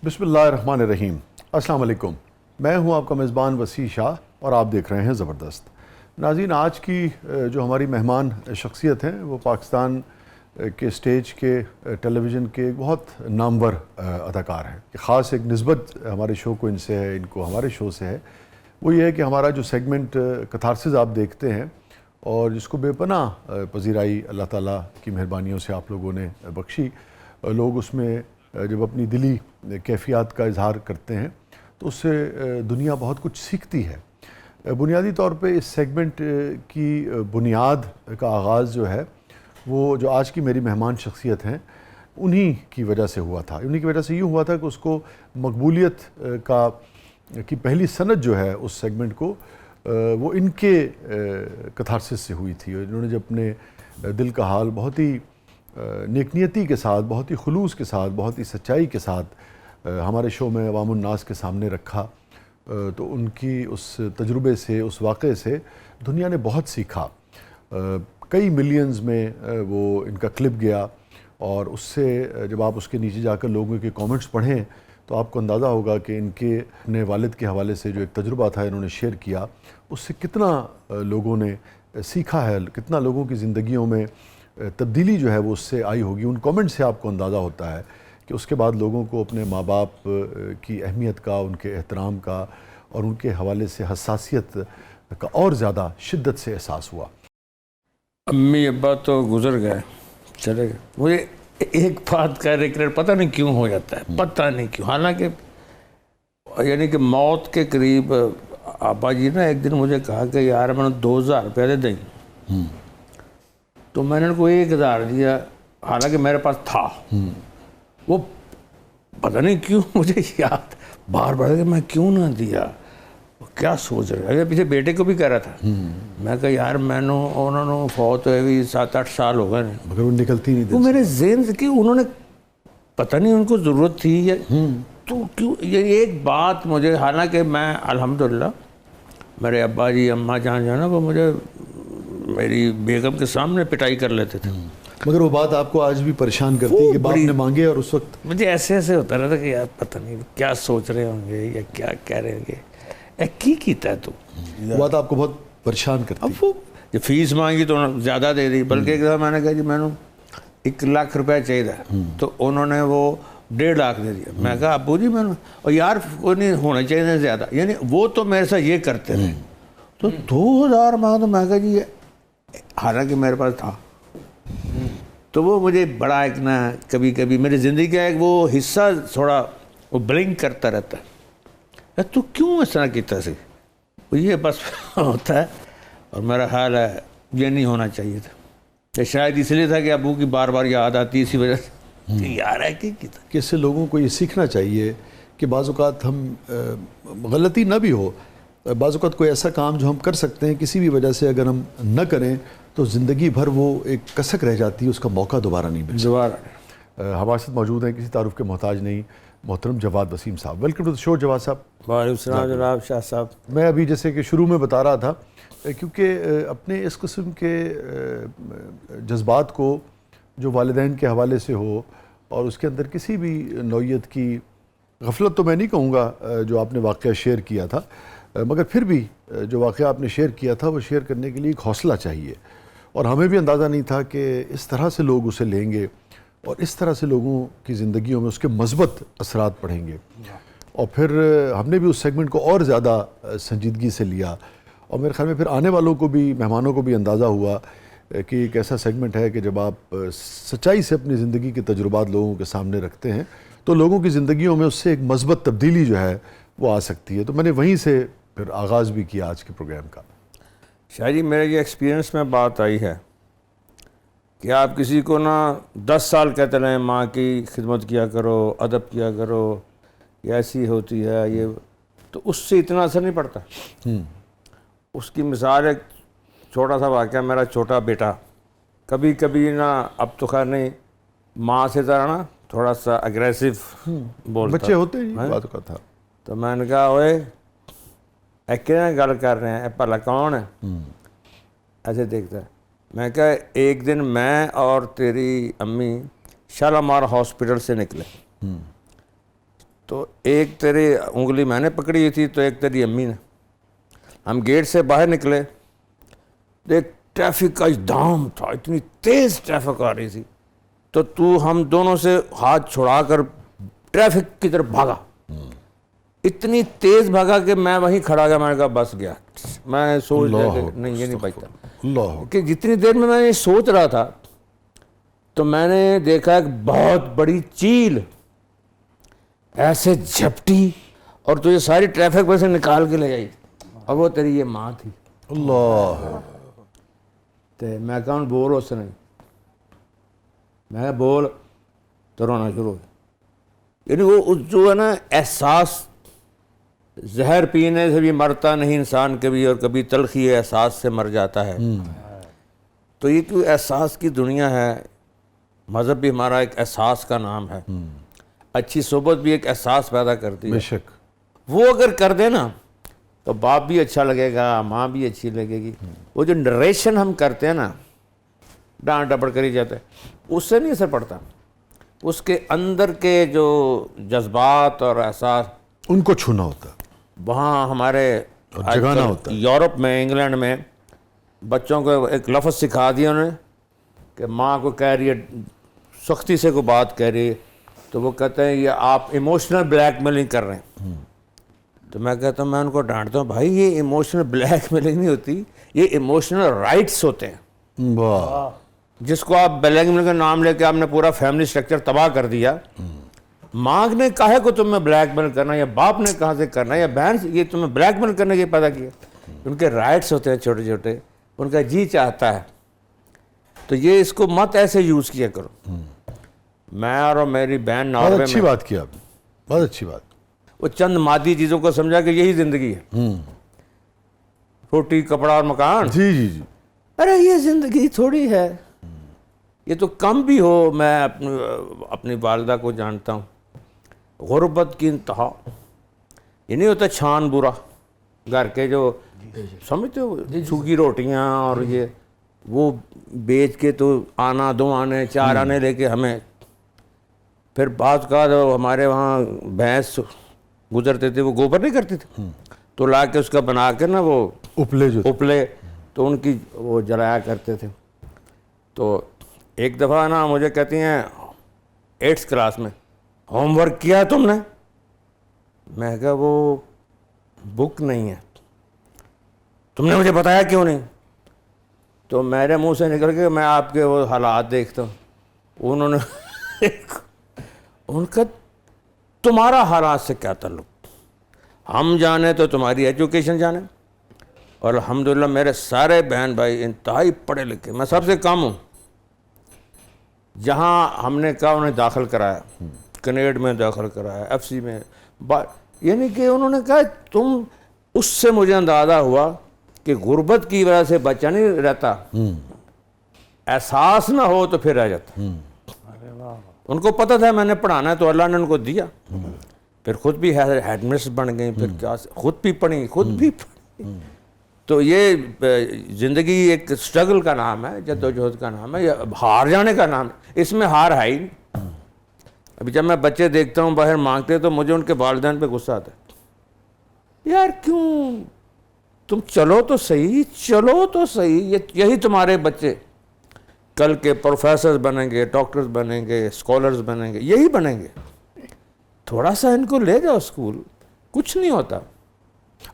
بسم اللہ الرحمن الرحیم۔ السلام علیکم، میں ہوں آپ کا میزبان وسیع شاہ اور آپ دیکھ رہے ہیں زبردست۔ ناظرین، آج کی جو ہماری مہمان شخصیت ہیں وہ پاکستان کے سٹیج کے ٹیلی ویژن کے ایک بہت نامور اداکار ہیں۔ خاص ایک نسبت ہمارے شو کو ان سے ہے، ان کو ہمارے شو سے ہے۔ وہ یہ ہے کہ ہمارا جو سیگمنٹ کتھارسس آپ دیکھتے ہیں اور جس کو بے پناہ پذیرائی اللہ تعالیٰ کی مہربانیوں سے آپ لوگوں نے بخشی، لوگ اس میں جب اپنی دلی کیفیات کا اظہار کرتے ہیں تو اس سے دنیا بہت کچھ سیکھتی ہے۔ بنیادی طور پہ اس سیگمنٹ کی بنیاد کا آغاز جو ہے وہ جو آج کی میری مہمان شخصیت ہیں انہی کی وجہ سے ہوا تھا۔ انہی کی وجہ سے یوں ہوا تھا کہ اس کو مقبولیت کی پہلی سند جو ہے اس سیگمنٹ کو وہ ان کے کتھارسس سے ہوئی تھی۔ انہوں نے جب اپنے دل کا حال بہت ہی نیک نیتی کے ساتھ، بہت ہی خلوص کے ساتھ، بہت ہی سچائی کے ساتھ ہمارے شو میں عوام الناس کے سامنے رکھا تو ان کی اس تجربے سے، اس واقعے سے دنیا نے بہت سیکھا۔ کئی ملینز میں وہ ان کا کلپ گیا اور اس سے جب آپ اس کے نیچے جا کر لوگوں کے کامنٹس پڑھیں تو آپ کو اندازہ ہوگا کہ ان کے اپنے والد کے حوالے سے جو ایک تجربہ تھا انہوں نے شیئر کیا، اس سے کتنا لوگوں نے سیکھا ہے، کتنا لوگوں کی زندگیوں میں تبدیلی جو ہے وہ اس سے آئی ہوگی۔ ان کامنٹ سے آپ کو اندازہ ہوتا ہے کہ اس کے بعد لوگوں کو اپنے ماں باپ کی اہمیت کا، ان کے احترام کا اور ان کے حوالے سے حساسیت کا اور زیادہ شدت سے احساس ہوا۔ امی ابا تو گزر گئے، چلے گئے، مجھے ایک بات کا ریکریٹ پتہ نہیں کیوں ہو جاتا ہے، پتہ نہیں کیوں، حالانکہ یعنی کہ موت کے قریب ابا جی نے ایک دن مجھے کہا کہ یار میں نے 2000 روپے دے دیں، تو میں نے ان کو 1000 دیا، حالانکہ میرے پاس تھا۔ وہ پتہ نہیں کیوں مجھے یاد بار بار کہ میں کیوں نہ دیا، کیا سوچ رہے ہیں۔ پیچھے بیٹے کو بھی کہہ رہا تھا، میں کہا یار میں نے انہوں نے فوت ہوئے بھی 7-8 سال ہو گئے، مگر وہ نکلتی نہیں وہ میرے ذہن سے کہ انہوں نے پتہ نہیں ان کو ضرورت تھی یا تو کیوں، یہ ایک بات مجھے، حالانکہ میں الحمدللہ میرے ابا جی اماں جان جو ہے نا وہ مجھے میری بیگم کے سامنے پٹائی کر لیتے تھے، مگر وہ بات آپ کو آج بھی پریشان کرتی ہے کہ باپ نے مانگے اور اس وقت مجھے ایسے ہوتا رہتا کہ یار پتہ نہیں کیا سوچ رہے ہوں گے یا کیا کہہ رہے ہوں گے، کی کیتا ہے تو وہ بات آپ کو بہت پریشان کرتی ہے۔ اب وہ جو فیس مانگی تو زیادہ دے دی، بلکہ ایک دفعہ میں نے کہا جی میں نے 1 لاکھ روپے چاہیے، تو انہوں نے وہ 1.5 لاکھ دے دیا۔ میں کہا ابو جی میں نے، اور یار کوئی نہیں ہونا چاہیے زیادہ، یعنی وہ تو میرے ساتھ یہ کرتے رہے، تو 2000 مانگا تو میں کہا جی حالانکہ میرے پاس تھا۔ تو وہ مجھے بڑا ایک نا کبھی کبھی میری زندگی کا ایک وہ حصہ تھوڑا وہ بلنک کرتا رہتا ہے، تو کیوں اس طرح کیتا سی، یہ بس ہوتا ہے۔ اور میرا خیال ہے یہ نہیں ہونا چاہیے تھا، یہ شاید اس لیے تھا کہ ابو کی بار بار یاد آتی اسی وجہ سے کہ یار ہے کہ اس سے لوگوں کو یہ سیکھنا چاہیے کہ بعض اوقات ہم غلطی نہ بھی ہو، بعض اوقات کوئی ایسا کام جو ہم کر سکتے ہیں کسی بھی وجہ سے اگر ہم نہ کریں تو زندگی بھر وہ ایک کسک رہ جاتی ہے، اس کا موقع دوبارہ نہیں ملتا۔ دوبارہ ہمارے ساتھ موجود ہیں، کسی تعارف کے محتاج نہیں، محترم جواد وسیم صاحب۔ ویلکم ٹو دی شو جواد صاحب۔ وعلیکم السلام جناب شاہ صاحب۔ میں ابھی جیسے کہ شروع میں بتا رہا تھا کیونکہ اپنے اس قسم کے جذبات کو جو والدین کے حوالے سے ہو اور اس کے اندر کسی بھی نوعیت کی غفلت تو میں نہیں کہوں گا جو آپ نے واقعہ شیئر کیا تھا، مگر پھر بھی جو واقعہ آپ نے شیئر کیا تھا وہ شیئر کرنے کے لیے ایک حوصلہ چاہیے، اور ہمیں بھی اندازہ نہیں تھا کہ اس طرح سے لوگ اسے لیں گے اور اس طرح سے لوگوں کی زندگیوں میں اس کے مثبت اثرات پڑیں گے، اور پھر ہم نے بھی اس سیگمنٹ کو اور زیادہ سنجیدگی سے لیا، اور میرے خیال میں پھر آنے والوں کو بھی، مہمانوں کو بھی اندازہ ہوا کہ ایک ایسا سیگمنٹ ہے کہ جب آپ سچائی سے اپنی زندگی کے تجربات لوگوں کے سامنے رکھتے ہیں تو لوگوں کی زندگیوں میں اس سے ایک مثبت تبدیلی جو ہے وہ آ سکتی ہے۔ تو میں نے وہیں سے پھر آغاز بھی کیا آج کے پروگرام کا۔ شاہ جی میرے یہ ایکسپیرینس میں بات آئی ہے کہ آپ کسی کو نا 10 سال کہتے رہیں ماں کی خدمت کیا کرو، ادب کیا کرو، یہ ایسی ہوتی ہے، یہ تو اس سے اتنا اثر نہیں پڑتا۔ اس کی مثال ایک چھوٹا سا واقعہ، میرا چھوٹا بیٹا کبھی کبھی نا، اب تو خیر نہیں، ماں سے طرح نا تھوڑا سا اگریسو بولتا، بچے ہوتے ہیں بات کا تھا، تو میں نے کہا اوئے کہنا گل کر رہے ہیں، بھلا کون ہے، ایسے دیکھتا ہے۔ میں کہا ایک دن میں اور تیری امی شالامار ہاسپٹل سے نکلے، تو ایک تیری انگلی میں نے پکڑی ہوئی تھی تو ایک تیری امی نے. ہم گیٹ سے باہر نکلے تو ایک ٹریفک کا اجدام تھا, اتنی تیز ٹریفک آ رہی تھی, تو ہم دونوں سے ہاتھ چھڑا کر ٹریفک کی طرف بھاگا, اتنی تیز بھاگا کہ میں وہیں کھڑا گیا. میں نے کہا بس گیا. میں سوچ رہا کہ نہیں یہ نہیں بچتا, کہ جتنی دیر میں یہ سوچ رہا تھا تو میں نے دیکھا ایک بہت بڑی چیل ایسے جھپٹی اور تجھے ساری ٹریفک میں سے نکال کے لے آئی, اور وہ تیری یہ ماں تھی. اللہ. تو میں کہا بول اس نے, میں بول تو رونا شروع ہو. یعنی وہ جو ہے نا احساس, زہر پینے سے بھی مرتا نہیں انسان کبھی, اور کبھی تلخی احساس سے مر جاتا ہے. تو یہ کوئی احساس کی دنیا ہے. مذہب بھی ہمارا ایک احساس کا نام ہے. اچھی صحبت بھی ایک احساس پیدا کرتی ہے. بے شک. وہ اگر کر دے نا تو باپ بھی اچھا لگے گا, ماں بھی اچھی لگے گی. وہ جو نریشن ہم کرتے ہیں نا, ڈانٹ ڈپڑ کری جاتا ہے, اس سے نہیں اثر پڑتا. اس کے اندر کے جو جذبات اور احساس ان کو چھونا ہوتا ہے, وہاں ہمارے جگانا ہوتا ہے. یورپ میں, انگلینڈ میں بچوں کو ایک لفظ سکھا دیا انہوں نے کہ ماں کو کہہ رہی ہے, سختی سے کوئی بات کہہ رہی ہے, تو وہ کہتے ہیں یہ آپ ایموشنل بلیک میلنگ کر رہے ہیں. تو میں کہتا ہوں, میں ان کو ڈانٹتا ہوں, بھائی یہ ایموشنل بلیک میلنگ نہیں ہوتی, یہ ایموشنل رائٹس ہوتے ہیں. واہ. جس کو آپ بلیک میلنگ کا نام لے کے آپ نے پورا فیملی سٹرکچر تباہ کر دیا. ماں نے کہا کو تمہیں بلیک میل کرنا, یا باپ نے کہاں سے کرنا, یا بہن سے, یہ تمہیں بلیک میل کرنے کے پیدا کیا. ان کے رائٹس ہوتے ہیں چھوٹے چھوٹے, ان کا جی چاہتا ہے. تو یہ اس کو مت ایسے یوز کیا کرو. میں اور میری بہن ناروے میں, بہت اچھی بات کی آپ نے, بہت اچھی بات. وہ چند مادی چیزوں کو سمجھا کہ یہی زندگی ہے, روٹی کپڑا اور مکان. جی جی جی. ارے یہ زندگی تھوڑی ہے, یہ تو کم بھی ہو. میں اپنی والدہ کو جانتا ہوں, غربت کی انتہا. یہ نہیں ہوتا چھان برا, گھر کے جو سمجھتے ہو سوکھی روٹیاں اور یہ وہ بیچ کے تو آنا 2 آنے 4 آنے لے کے ہمیں. پھر بعض کا ہمارے وہاں بھینس گزرتے تھے, وہ گوبر نہیں کرتے تھے, تو لا کے اس کا بنا کے نا وہ اپلے تو ان کی وہ جلایا کرتے تھے. تو ایک دفعہ نا مجھے کہتی ہیں 8th کلاس میں, ہوم ورک کیا تم نے؟ میں کہا وہ بک نہیں ہے. تم نے مجھے بتایا کیوں نہیں؟ تو میرے منہ سے نکل کے میں آپ کے وہ حالات دیکھتا ہوں. انہوں نے ان کا تمہارا حالات سے کیا تعلق؟ ہم جانے تو تمہاری ایجوکیشن جانے. اور الحمدللہ میرے سارے بہن بھائی انتہائی پڑھے لکھے, میں سب سے کم ہوں. جہاں ہم نے کہا انہیں داخل کرایا, کنیڈ میں داخل کرایا, FC میں, یعنی کہ انہوں نے کہا تم, اس سے مجھے اندازہ ہوا کہ غربت کی وجہ سے بچہ نہیں رہتا, احساس نہ ہو تو پھر رہ جاتا. ان کو پتہ تھا میں نے پڑھانا ہے تو اللہ نے ان کو دیا. پھر خود بھی ہیڈ مسٹر بن گئی, پھر کیا خود بھی پڑھی, تو یہ زندگی ایک سٹرگل کا نام ہے, جدوجہد کا نام ہے, یا ہار جانے کا نام ہے. اس میں ہار ہے ہی. ابھی جب میں بچے دیکھتا ہوں باہر مانگتے تو مجھے ان کے والدین پہ غصہ آتا ہے, یار کیوں تم چلو تو صحیح, یہی تمہارے بچے کل کے پروفیسرز بنیں گے, ڈاکٹرز بنیں گے, اسکالرز بنیں گے, یہی بنیں گے. تھوڑا سا ان کو لے جاؤ اسکول, کچھ نہیں ہوتا.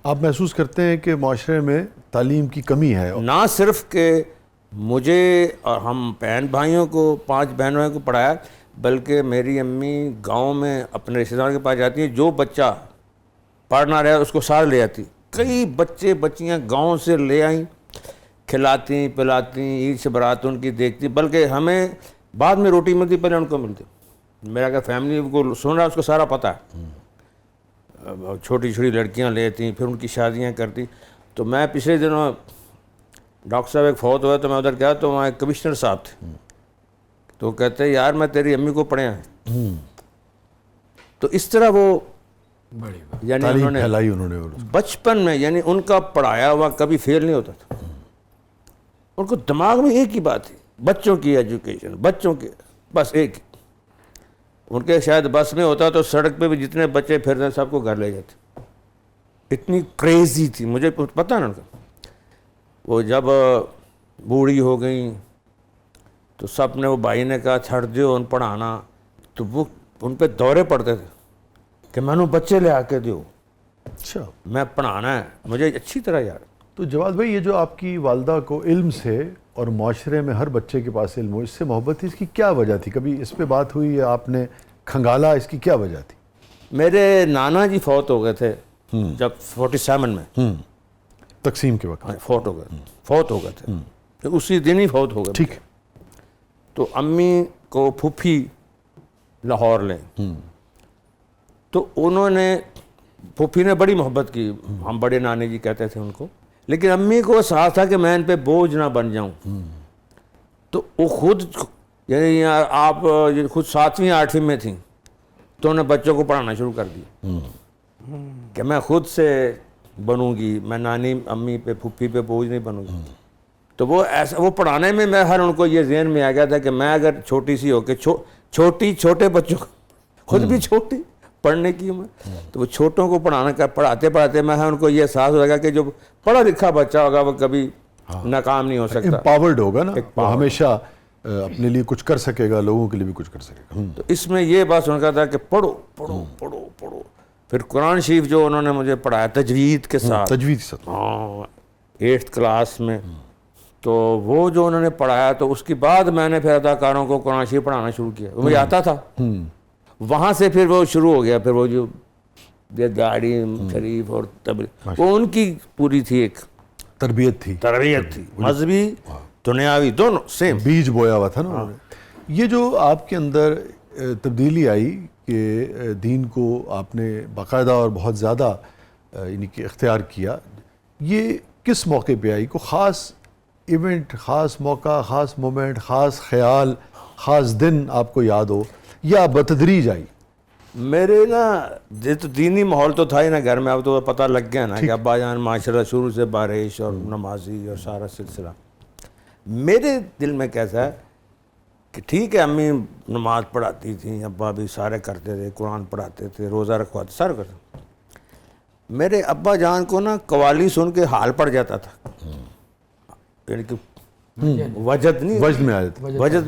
آپ محسوس کرتے ہیں کہ معاشرے میں تعلیم کی کمی ہے؟ نہ صرف کہ مجھے اور ہم بہن بھائیوں کو 5 بہن بھائیوں کو پڑھایا, بلکہ میری امی گاؤں میں اپنے رشتہ داروں کے پاس جاتی ہیں, جو بچہ پڑھنا رہا اس کو ساتھ لے آتی. کئی بچے بچیاں گاؤں سے لے آئیں, کھلاتی پلاتی, عید سے برات ان کی دیکھتی, بلکہ ہمیں بعد میں روٹی ملتی, پہلے ان کو ملتی. میرا کہ فیملی کو سن رہا ہے اس کو سارا پتہ ہے. چھوٹی چھوٹی لڑکیاں لیتی, پھر ان کی شادیاں کرتی. تو میں پچھلے دنوں ڈاکٹر صاحب ایک فوت ہوا تو میں ادھر گیا, تو وہاں ایک کمشنر صاحب تھے, تو کہتے ہیں یار میں تیری امی کو پڑھے ہیں. تو اس طرح وہ یعنی انہوں نے بچپن میں, یعنی ان کا پڑھایا ہوا کبھی فیل نہیں ہوتا تھا. ان کو دماغ میں ایک ہی بات ہے, بچوں کی ایجوکیشن, بچوں کے بس ایک. ان کے شاید بس میں ہوتا تو سڑک پہ بھی جتنے بچے پھرتے سب کو گھر لے جاتے. اتنی کریزی تھی, مجھے پتہ نہ تھا. وہ جب بوڑھی ہو گئیں تو سب نے, وہ بھائی نے کہا چھڑ دیو ان پڑھانا, تو وہ ان پہ دورے پڑتے تھے کہ میں نے بچے لے آ کے دیو, اچھا میں پڑھانا ہے, مجھے اچھی طرح یاد. تو جواد بھائی, یہ جو آپ کی والدہ کو علم سے اور معاشرے میں ہر بچے کے پاس علم ہو, اس سے محبت تھی, اس کی کیا وجہ تھی؟ کبھی اس پہ بات ہوئی یا آپ نے کھنگالا اس کی کیا وجہ تھی؟ میرے نانا جی فوت ہو گئے تھے جب 47 میں, تقسیم کے وقت فوت ہو گئے تھے, اسی دن ہی فوت ہو گئے. ٹھیک ہے. تو امی کو پھوپھی لاہور لیں, تو انہوں نے, پھوپھی نے بڑی محبت کی, ہم بڑے نانے جی کہتے تھے ان کو, لیکن امی کو احساس تھا کہ میں ان پہ بوجھ نہ بن جاؤں. تو وہ خود, یعنی آپ خود 7ویں 8ویں میں تھیں تو انہوں نے بچوں کو پڑھانا شروع کر دیا کہ میں خود سے بنوں گی, میں نانی امی پہ پھوپھی پہ بوجھ نہیں بنوں گی. تو وہ ایسا, وہ پڑھانے میں ہر ان کو یہ ذہن میں آ گیا تھا کہ میں اگر چھوٹی سی ہو کے چھوٹے بچوں کو, خود بھی چھوٹی پڑھنے کی عمر, تو وہ چھوٹوں کو پڑھاتے میں ان کو یہ احساس ہوگا کہ جو پڑھا لکھا بچہ ہوگا وہ کبھی ناکام نہیں ہو سکتا, امپاورڈ ہوگا نا, وہ ہمیشہ اپنے لیے کچھ کر سکے گا, لوگوں کے لیے بھی کچھ کر سکے گا. تو اس میں یہ بات سن کا تھا کہ پڑھو پڑھو پڑھو پڑھو. پھر قرآن شریف جو انہوں نے مجھے پڑھایا تجوید کے ساتھ, تجوید کے ساتھ, 8th کلاس میں, تو وہ جو انہوں نے پڑھایا, تو اس کے بعد میں نے پھر اداکاروں کو قرآن شریف پڑھانا شروع کیا. مجھے آتا تھا, وہاں سے پھر وہ شروع ہو گیا. پھر وہ جو داڑھی شریف اور تبلیغ, وہ ان کی پوری تھی, ایک تربیت تھی, مذہبی دنیاوی دونوں سیم, بیج بویا ہوا تھا نا. یہ جو آپ کے اندر تبدیلی آئی کہ دین کو آپ نے باقاعدہ اور بہت زیادہ یعنی کہ اختیار کیا, یہ کس موقع پہ آئی؟ کوئی خاص ایونٹ, خاص موقع, خاص مومنٹ, خاص خیال, خاص دن آپ کو یاد ہو, یا بتدریج آئی؟ میرے نا یہ تو دینی ماحول تو تھا ہی نا گھر میں, اب تو پتہ لگ گیا نا کہ ابا جان ماشاءاللہ شروع سے بارش اور نمازی اور سارا سلسلہ. میرے دل میں کیسا ہے کہ ٹھیک ہے امی نماز پڑھاتی تھیں, ابا بھی سارے کرتے تھے, قرآن پڑھاتے تھے, روزہ رکھواتے, سارے کرتے. میرے ابا جان کو نا قوالی سن کے حال پڑ جاتا تھا, یعنی کہ وجد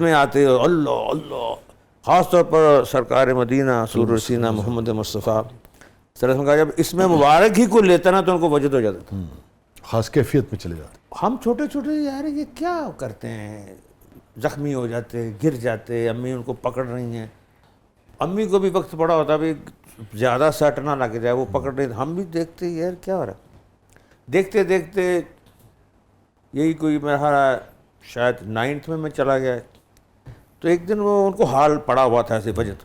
میں آتے اللہ اللہ, خاص طور پر سرکار مدینہ سرور سینہ محمد مصطفیٰ صلی اللہ علیہ وسلم کا جب اس میں مبارک ہی کو لیتا نا تو ان کو وجد ہو جاتا تھا, خاص کیفیت میں چلے جاتے. ہم چھوٹے چھوٹے یار یہ کیا کرتے ہیں, زخمی ہو جاتے, گر جاتے, امی ان کو پکڑ رہی ہیں. امی کو بھی وقت پڑا ہوتا بھی زیادہ سٹ نہ لگ جائے, وہ پکڑ رہے, ہم بھی دیکھتے یار کیا ہو رہا ہے. دیکھتے دیکھتے یہی کوئی میرا شاید 9th میں چلا گیا, تو ایک دن وہ ان کو حال پڑا ہوا تھا ایسے وجد,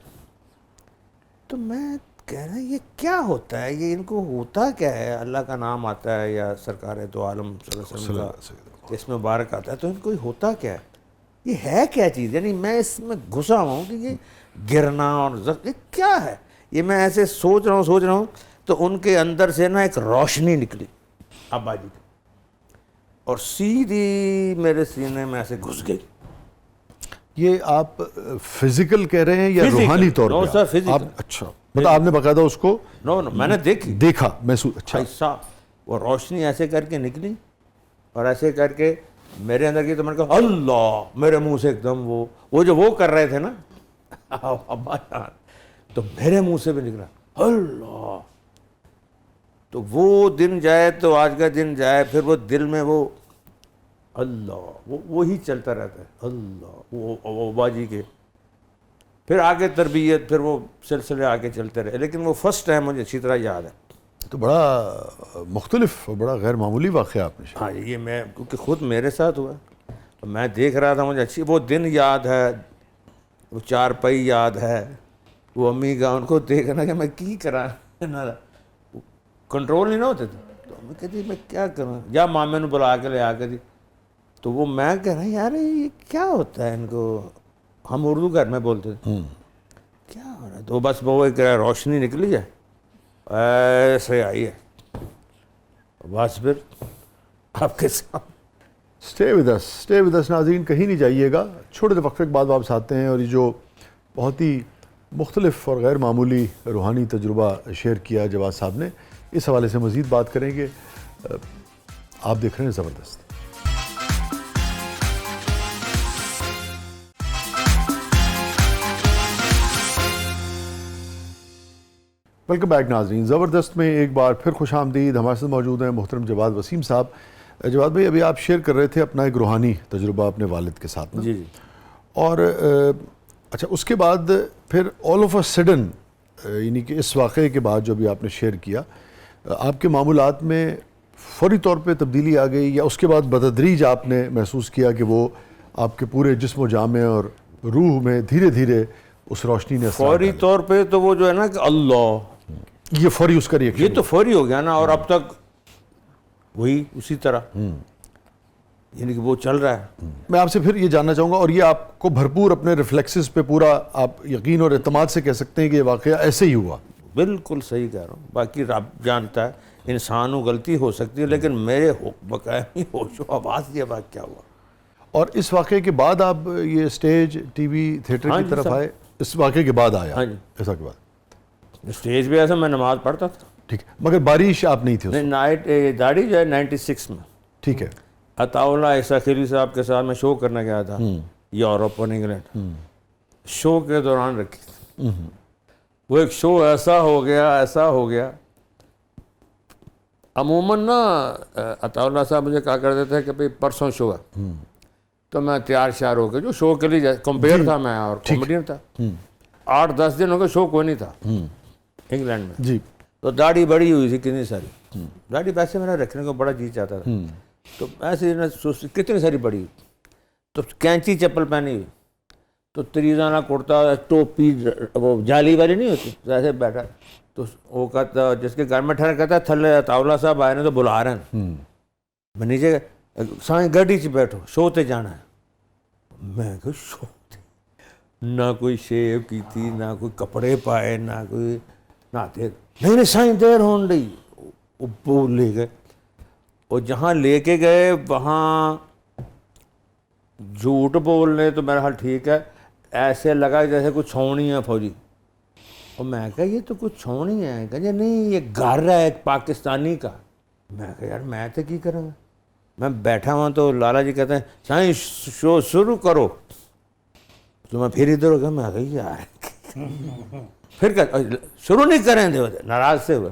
تو میں کہہ رہا یہ کیا ہوتا ہے, یہ ان کو ہوتا کیا ہے, اللہ کا نام آتا ہے یا سرکار تو عالم صلی اللہ علیہ وسلم کا اس میں مبارک آتا ہے, تو ان کو ہوتا کیا ہے, یہ ہے کیا چیز. یعنی میں اس میں گھسا ہوں کہ یہ گرنا اور یہ کیا ہے. یہ میں ایسے سوچ رہا ہوں تو ان کے اندر سے نا ایک روشنی نکلی ابا جی کی, اور سیدھی میرے سینے میں ایسے گھس گئی. یہ آپ فزیکل کہہ رہے ہیں یا روحانی طور پہ؟ اچھا, مطلب آپ نے باقاعدہ اس کو میں نے دیکھا, محسوس. اچھا, ایسا وہ روشنی ایسے کر کے نکلی اور ایسے کر کے میرے اندر کی, تو میں نے کہا اللہ, میرے منہ سے ایک دم وہ جو وہ کر رہے تھے نا ابا جان, تو میرے منہ سے بھی نکلا اللہ. تو وہ دن جائے تو آج کا دن جائے, پھر وہ دل میں وہ اللہ وہی چلتا رہتا ہے اللہ, وہ ابا جی کے. پھر آگے تربیت, پھر وہ سلسلے آگے چلتے رہے, لیکن وہ فرسٹ ٹائم مجھے اچھی طرح یاد ہے. تو بڑا مختلف اور بڑا غیر معمولی واقعہ آپ نے. ہاں یہ میں کیونکہ خود میرے ساتھ ہوا, میں دیکھ رہا تھا, مجھے اچھی وہ دن یاد ہے, وہ چارپائی یاد ہے, وہ امی کا ان کو دیکھنا کہ میں کی کرا, کنٹرول نہیں نہ ہوتے تھے. تو امی کہتی میں کیا کروں, یا مامے نے بلا کے لے آ کے دی. تو وہ میں کہہ رہا یار یہ کیا ہوتا ہے ان کو, ہم اردو گھر میں بولتے تھے, کیا ہو رہا ہے. تو بس وہ ایک روشنی نکلی ہے ایسے آئی ہے, بس پھر آپ کے ساتھ. اسٹے ود اس ناظرین, کہیں نہیں جائیے گا. چھوٹے سے وقفے کے بعد واپس آتے ہیں, اور یہ جو بہت ہی مختلف اور غیر معمولی روحانی تجربہ شیئر کیا جواد صاحب نے. اس حوالے سے مزید بات کریں گے. آپ دیکھ رہے ہیں زبردست. ویلکم بیک ناظرین. زبردست میں ایک بار پھر خوش آمدید. ہمارے ساتھ موجود ہیں محترم جواد وسیم صاحب. جواد بھائی, ابھی آپ شیئر کر رہے تھے اپنا ایک روحانی تجربہ اپنے والد کے ساتھ نا. جی جی. اور اچھا, اس کے بعد پھر آل آف اے سڈن, یعنی کہ اس واقعے کے بعد جو بھی آپ نے شیئر کیا, آپ کے معمولات میں فوری طور پہ تبدیلی آ گئی, یا اس کے بعد بتدریج آپ نے محسوس کیا کہ وہ آپ کے پورے جسم و جامع اور روح میں دھیرے دھیرے اس روشنی نے اثر فوری طور پہ تو وہ جو ہے نا کہ اللہ, یہ فوری اس کا ریئیکشن, یہ تو فوری ہو گیا نا, اور اب تک وہی اسی طرح, یعنی کہ وہ چل رہا ہے. میں آپ سے پھر یہ جاننا چاہوں گا, اور یہ آپ کو بھرپور اپنے ریفلیکسز پہ پورا آپ یقین اور اعتماد سے کہہ سکتے ہیں کہ یہ واقعہ ایسے ہی ہوا؟ بالکل صحیح کہہ رہا ہوں. باقی رب جانتا ہے, انسان کو غلطی ہو سکتی ہے, لیکن میرے بقایا ہوش و آواز یہ واقعہ ہوا. اور اس واقعے کے بعد آپ یہ اسٹیج, ٹی وی, تھیٹر کی طرف آئے؟ اس واقعے کے بعد آیا؟ ہاں جی. ایسا کے بعد اسٹیج پہ ایسا میں نماز پڑھتا تھا. ٹھیک ہے, مگر بارش آپ نہیں تھی اس وقت؟ نائٹ داڑھی جو ہے 96 میں. ٹھیک ہے. عطا اللہ عیسیٰ خیری صاحب کے ساتھ میں شو کرنے گیا تھا یورپ اور انگلینڈ. شو کے دوران رکھی تھی. وہ ایک شو ایسا ہو گیا. عموماً نا عطا اللہ صاحب مجھے کہا کرتے تھے کہ بھئی پرسوں شو ہے, تو میں تیار شیار ہو کے جو شو کے لیے کمپیئر تھا میں, اور کامیڈین تھا. 8-10 دن ہو گئے شو کوئی نہیں تھا انگلینڈ میں. جی. تو داڑھی بڑی ہوئی تھی کتنی ساری. داڑھی ویسے میرا رکھنے کو بڑا جی چاہتا تھا, تو ایسے کتنی ساری بڑی ہوئی. تو کینچی چپل پہنی ہوئی, تو تریزانہ کرتا, ٹوپی وہ جالی والی نہیں ہوتی, ایسے بیٹھا. تو وہ کہتا, جس کے گھر میں ٹھہر کہتا تھلے عطا اللہ صاحب آئے نے تو بلا رہے ہیں. میں نیچے سائیں گاڑی چ بیٹھو, شو تے جانا ہے. میں کہ شو تے, نہ کوئی شیو کی تھی, نہ کوئی کپڑے پائے, نہ کوئی نہاتے. نہیں سائیں دیر ہون رہی. وہ لے گئے, اور جہاں لے کے گئے وہاں جھوٹ بولنے تو میرا حال ٹھیک ہے, ایسے لگا جیسے کچھ چھونی ہے فوجی. اور میں کہا یہ تو کچھ چھونی ہے. کہ نہیں یہ گھر ہے ایک پاکستانی کا. میں کہا یار میں تو کی کروں گا. میں بیٹھا ہوں تو لالا جی کہتے ہیں سائیں شو شروع کرو. تو میں پھر ادھر ہو گیا. میں کہا یار پھر شروع نہیں کریں دے, ناراض سے ہوئے.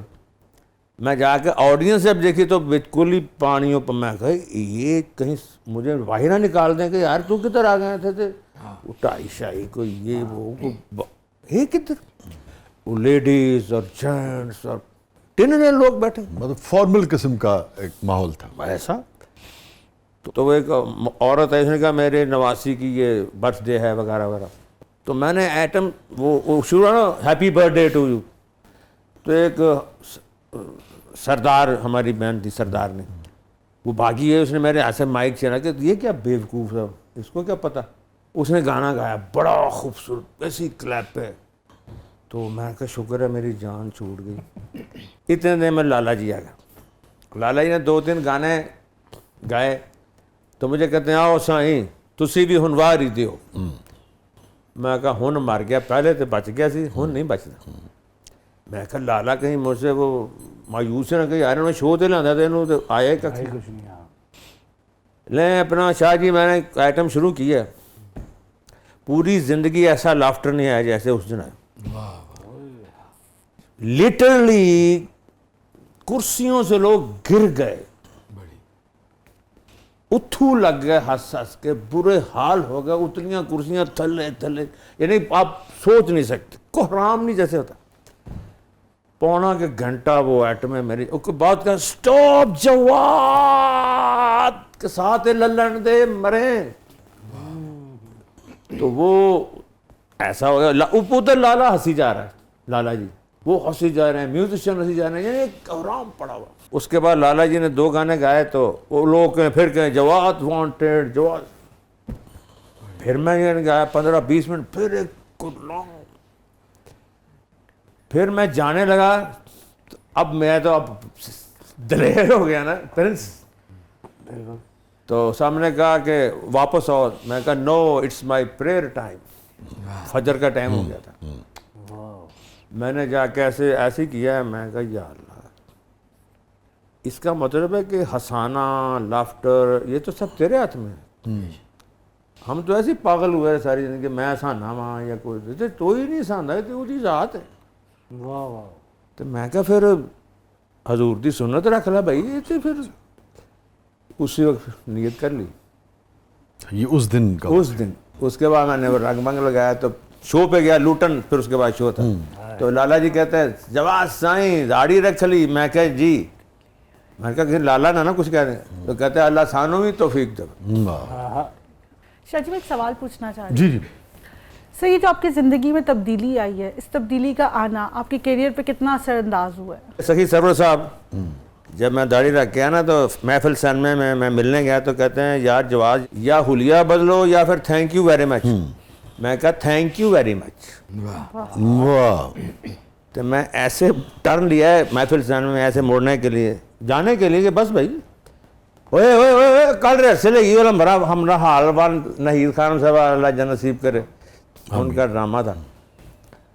میں جا کے آڈینس جب دیکھی تو بالکل ہی پانیوں پر. میں کہا یہ کہیں مجھے باہر نہ نکال دیں کہ یار تو کدھر آ گئے تھے. وہ ٹائی شائی کو یہ وہ کدھر, وہ لیڈیز اور جینٹس اور ٹن لوگ بیٹھے, مطلب فارمل قسم کا ایک ماحول تھا ایسا. تو وہ ایک عورت ہے, اس نے کہا میرے نواسی کی یہ برتھ ڈے ہے وغیرہ وغیرہ. تو میں نے ایٹم وہ شروع نا happy birthday to you. تو ایک سردار, ہماری بہن تھی سردار نے, وہ بھاگی ہے, اس نے میرے ہاتھ سے مائک چھینا کہ یہ کیا بیوقوف ہے, اس کو کیا پتہ. اس نے گانا گایا بڑا خوبصورت ایسی کلیپ پہ. تو میں کہا شکر ہے میری جان چھوٹ گئی. اتنے دن میں لالا جی آ گیا. لالا جی نے 2-3 گانے گائے, تو مجھے کہتے ہیں آؤ سائیں تسی بھی ہنوار ہی دیو. میں کہا ہن مر گیا, پہلے تو بچ گیا سی, ہن نہیں بچتا. میں کہا لالا کہیں مجھ سے وہ مایوس نہ کہ یار انہوں نے شو تے لاندہ تے انہوں تو آیا کچھ نہیں. لیں اپنا شاہ جی میں نے آئٹم شروع کیا, پوری زندگی ایسا لافٹر نہیں آیا جیسے اس دن آیا. لٹرلی کرسیوں سے لوگ گر گئے, اتھو لگ گئے ہنس ہنس کے, برے حال ہو گئے. اتنیاں کرسیاں تھلے تھلے, یعنی آپ سوچ نہیں سکتے, کوہرام نہیں جیسے ہوتا. 1.25 گھنٹہ وہ ایٹم ہے میری. اس کے بعد کہا سٹاپ جواد کے ساتھ للن دے مریں. تو وہ ایسا ہو گیا. اوپر لالا ہنسی جا رہا ہے, لالا جی وہ ہنسی جا رہے ہیں, میوزیشین ہنسی جا رہے ہیں, یعنی کوہرام پڑا ہوا. اس کے بعد لالا جی نے 2 گانے گائے, تو وہ لوگ پھر کہیں جواد وانٹیڈ جواد. پھر میں نے گایا 15-20 منٹ, پھر ایک لانگ. پھر میں جانے لگا. اب میں تو اب دلیر ہو گیا نا پرنس. تو سامنے کہا کہ واپس آؤ. میں کہا نو اٹس مائی پریئر ٹائم. فجر کا ٹائم ہو گیا تھا. میں نے جا کے ایسے کیا ہے. میں کہا یا اللہ, اس کا مطلب ہے کہ ہنسانا, لافٹر, یہ تو سب تیرے ہاتھ میں ہے. ہم تو ایسے پاگل ہوئے ساری زندگی, میں ہنسانا وہاں یا کوئی نہیں ہنسانا, تو وہ چیز ذات ہے. واہ واہ. تو میں کہا پھر حضور دی سنت رکھ لا بھائی. تو پھر اسی وقت نیت کر لی. یہ اس دن کا اس کے بعد میں نے وہ رنگ بنگ لگایا, تو شو پہ گیا لوٹن, پھر اس کے بعد شو تھا. تو لالا جی کہتے ہیں جواز سائیں داڑھی رکھ لی. میں کہا جی, میں کہا کہ لالا نہ کچھ کہہ دیں. تو کہتے ہیں اللہ سانو بھی توفیق دے. شاہ جی میں ایک سوال پوچھنا چاہ رہی ہوں. جی جی سر, یہ جو آپ کی زندگی میں تبدیلی آئی ہے, اس تبدیلی کا آنا آپ کے کیریئر پہ کتنا اثر انداز ہوا ہے؟ سخی سرور صاحب جب میں داڑھی رکھ کے آیا نا, تو محفل سن میں ملنے گیا, تو کہتے ہیں یار جواز یا حلیہ بدلو یا پھر تھینک یو ویری مچ. میں کہا تھینک یو ویری مچ. واہ. تو میں ایسے ٹرن لیا ہے محفل سن میں, ایسے موڑنے کے لیے, جانے کے لیے کہ بس بھائی اوے اوے اوے کل ریسے لگی والا مرا ہمارا حال وال نہید خان صاحب اللہ جان نصیب کرے, ان کا ڈرامہ تھا,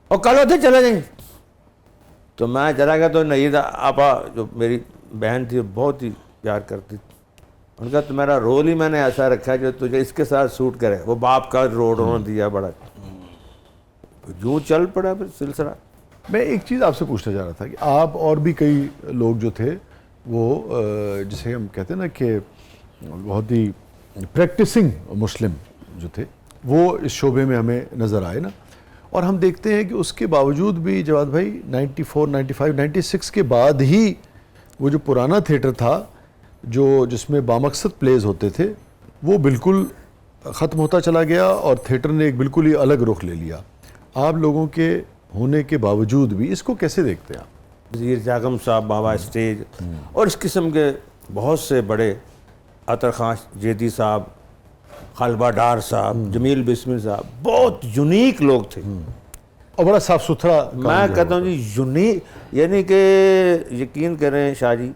اور کل اتنے چلے جائیں. تو میں چلا گیا, تو نہید آپا جو میری بہن تھی بہت ہی پیار کرتی تھی, ان کا تو میرا رول ہی میں نے ایسا رکھا جو تجھے اس کے ساتھ سوٹ کرے. وہ باپ کا رول انہوں نے دیا بڑا, یوں چل پڑا پھر سلسلہ. میں ایک چیز آپ سے پوچھنا چاہ رہا تھا کہ آپ اور بھی کئی لوگ جو تھے وہ جسے ہم کہتے ہیں نا کہ بہت ہی پریکٹسنگ مسلم جو تھے, وہ اس شعبے میں ہمیں نظر آئے نا. اور ہم دیکھتے ہیں کہ اس کے باوجود بھی جواد بھائی 94, 95, 96 کے بعد ہی وہ جو پرانا تھیٹر تھا جس میں بامقصد پلیز ہوتے تھے, وہ بالکل ختم ہوتا چلا گیا, اور تھیٹر نے ایک بالکل ہی الگ رخ لے لیا. آپ لوگوں کے ہونے کے باوجود بھی اس کو کیسے دیکھتے ہیں آپ؟ وزیر جاگم صاحب بابا اسٹیج, اور اس قسم کے بہت سے بڑے, عطر خان جیدی صاحب, خلبہ ڈار صاحب, جمیل بسمی صاحب, بہت یونیک لوگ تھے, اور بڑا صاف ستھرا. میں کہتا ہوں جی یونیک, یعنی کہ یقین کریں شاہ جی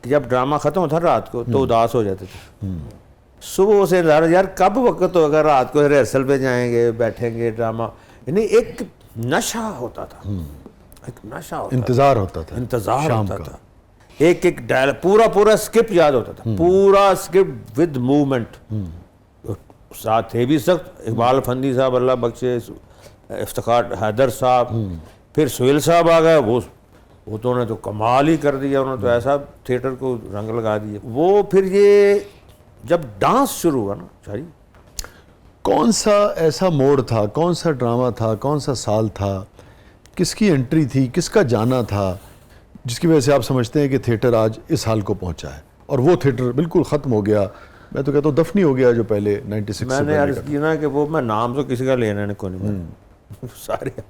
کہ جب ڈرامہ ختم ہوتا رات کو تو اداس ہو جاتے تھے. صبح سے یار کب وقت ہوگا, رات کو ریہرسل پہ جائیں گے, بیٹھیں گے ڈرامہ, یعنی ایک نشہ ہوتا تھا, ایک نشہ ہوتا, انتظار ہوتا تھا, انتظار ہوتا تھا. ایک ڈائلاگ پورا اسکرپٹ یاد ہوتا تھا, پورا اسکرپٹ ود موومنٹ. ساتھ تھے بھی سخت, اقبال افندی صاحب اللہ بخشے, افتخار حیدر صاحب, پھر سہیل صاحب آ گئے, وہ تو انہوں نے تو کمال ہی کر دیا, انہوں نے تو ایسا تھیٹر کو رنگ لگا دیا. وہ پھر یہ جب ڈانس شروع ہوا نا شاہ جی, کون سا ایسا موڑ تھا, کون سا ڈرامہ تھا, کون سا سال تھا, کس کی انٹری تھی, کس کا جانا تھا, جس کی وجہ سے آپ سمجھتے ہیں کہ تھیٹر آج اس حال کو پہنچا ہے, اور وہ تھیٹر بالکل ختم ہو گیا, میں تو کہتا ہوں دفنی ہو گیا جو پہلے 96 میں نے عرض کی نا کہ وہ میں نام تو کسی کا لینا نہیں, کوئی نہیں, سارے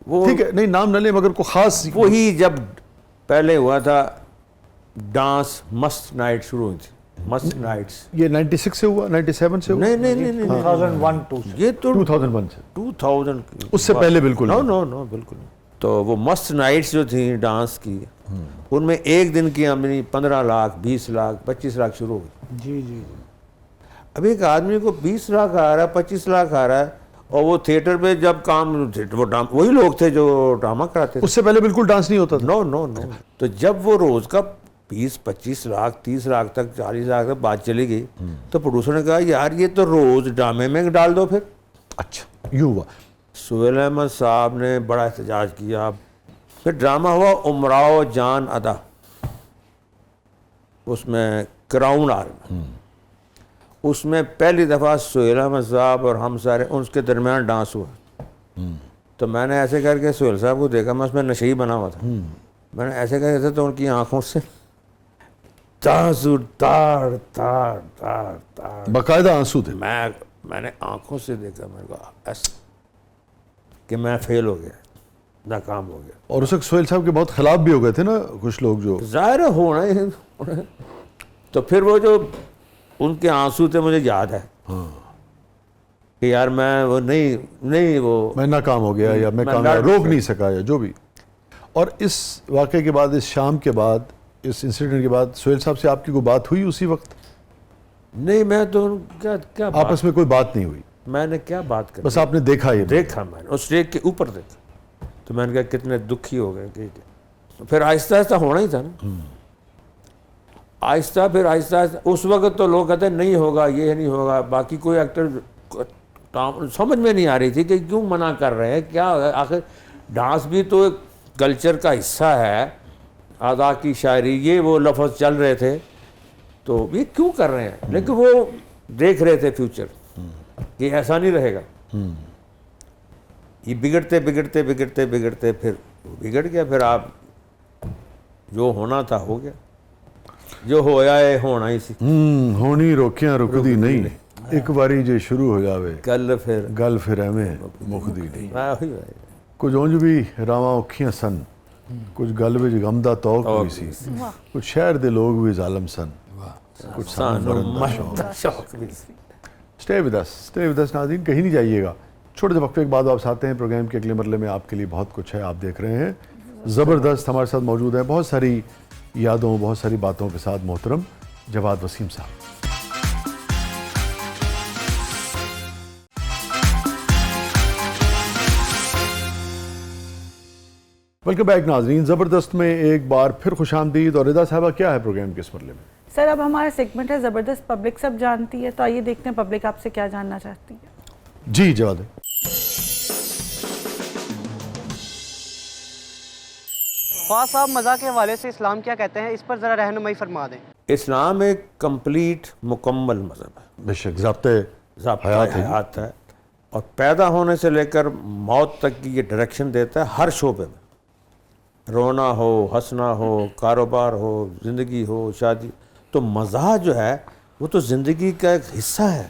وہ ٹھیک ہے, نہیں نام نہ لیں مگر کوئی خاص. وہی جب پہلے ہوا تھا ڈانس مست نائٹ شروع ہوئی تھی, مست نائٹس. یہ 96 سے ہوا, 97 سے ہوا؟ نہیں 2001 یہ تو 2001 سے, 2000 اس سے پہلے بالکل نو بالکل نہیں. تو وہ مست نائٹس جو تھیں ڈانس کی, ان میں ایک دن کی آمدنی 15 لاکھ 20 لاکھ 25 لاکھ شروع ہو گئی. جی جی. اب ایک آدمی کو 20 لاکھ آ رہا ہے, 25 لاکھ آ رہا ہے, اور وہ تھیٹر پہ جب کام, وہ وہی لوگ تھے جو ڈرامہ کراتے تھے. اس سے پہلے بالکل ڈانس نہیں ہوتا تھا. نو. تو جب وہ روز کا 20-25 لاکھ 30 لاکھ تک 40 لاکھ تک بات چلی گئی, تو پروڈیوسر نے کہا یار یہ تو روز ڈرامے میں ڈال دو پھر. اچھا یوں ہوا. سہیل احمد صاحب نے بڑا احتجاج کیا. پھر ڈرامہ ہوا امراؤ جان ادا, اس میں کراؤن آرمی, اس میں پہلی دفعہ سہیل احمد صاحب اور ہم سارے اس کے درمیان ڈانس ہوا. تو میں نے ایسے کر کے سہیل صاحب کو دیکھا, میں اس میں نشئی بنا ہوا تھا, میں نے ایسے کر کے تو ان کی آنکھوں سے تاڑ تاڑ باقاعدہ آنسو تھے. میں نے آنکھوں سے دیکھا, میرے کو ایسا کہ میں فیل ہو گیا, ناکام ہو گیا. اور اس وقت سہیل صاحب کے بہت خلاف بھی ہو گئے تھے نا کچھ لوگ جو ظاہر ہونا ہی. تو پھر وہ جو ان کے آنسو تھے مجھے یاد ہے کہ یار میں وہ نہیں وہ میں ناکام ہو گیا, یا میں کامیاب روک نہیں سکا, یا جو بھی. اور اس واقعے کے بعد, اس شام کے بعد, اس انسیڈنٹ کے بعد سہیل صاحب سے آپ کی کوئی بات ہوئی اسی وقت؟ نہیں, میں تو کیا آپس میں کوئی بات نہیں ہوئی, میں نے کیا بات کری, بس آپ نے دیکھا, یہ دیکھا میں نے اس اسٹیج کے اوپر دیکھا. تو میں نے کہا کتنے دکھی ہو گئے کہ پھر آہستہ آہستہ ہونا ہی تھا نا. پھر آہستہ اس وقت تو لوگ کہتے ہیں نہیں ہوگا، یہ نہیں ہوگا. باقی کوئی ایکٹر سمجھ میں نہیں آ رہی تھی کہ کیوں منع کر رہے ہیں، کیا ہوگا. آخر ڈانس بھی تو ایک کلچر کا حصہ ہے، ادا کی شاعری، یہ وہ لفظ چل رہے تھے تو یہ کیوں کر رہے ہیں. لیکن وہ دیکھ رہے تھے فیوچر کہ ایسا نہیں رہے گا. یہ بگڑتے پھر بگڑ گیا. پھر آپ جو ہونا تھا ہو گیا، جو ہویا ہے ہونا ہی سی. ہونی روکیاں رکدی نہیں، ایک باری جے شروع ہو جاوے گل پھر ایویں مکدی نہیں. وہی کچھ اونج بھی راواں اوکھیاں سن، کچھ گل وچ غم دا توق بھی سی، کچھ شہر دے لوگ بھی ظالم سن، کچھ سانو مرن دا شوق بھی. اسٹے ود اس ناظرین، کہیں نہیں جائیے گا. چھوٹے سے وقفے کے بعد واپس آتے ہیں. پروگرام کے اگلے مرحلے میں آپ کے لیے بہت کچھ ہے. آپ دیکھ رہے ہیں زبردست. ہمارے ساتھ موجود ہیں بہت ساری یادوں، بہت ساری باتوں کے ساتھ محترم جواد وسیم صاحب. ویلکم بیک ناظرین. زبردست میں ایک بار پھر خوش آمدید. اور رضا صاحبہ کیا ہے پروگرام کے اس مرحلے میں؟ سر اب ہمارا سیگمنٹ ہے زبردست پبلک سب جانتی ہے، تو آئیے دیکھتے ہیں پبلک آپ سے کیا جاننا چاہتی ہے. جی جواد. فواز صاحب مزاح کے حوالے سے اسلام کیا کہتے ہیں، اس پر ذرا رہنمائی فرما دیں. اسلام ایک کمپلیٹ مکمل مذہب ہے، بے شک ضابطۂ حیات ہے، اور پیدا ہونے سے لے کر موت تک کی یہ ڈائریکشن دیتا ہے ہر شعبے میں. رونا ہو، ہنسنا ہو، کاروبار ہو، زندگی ہو، شادی. تو مزاح جو ہے وہ تو زندگی کا ایک حصہ ہے.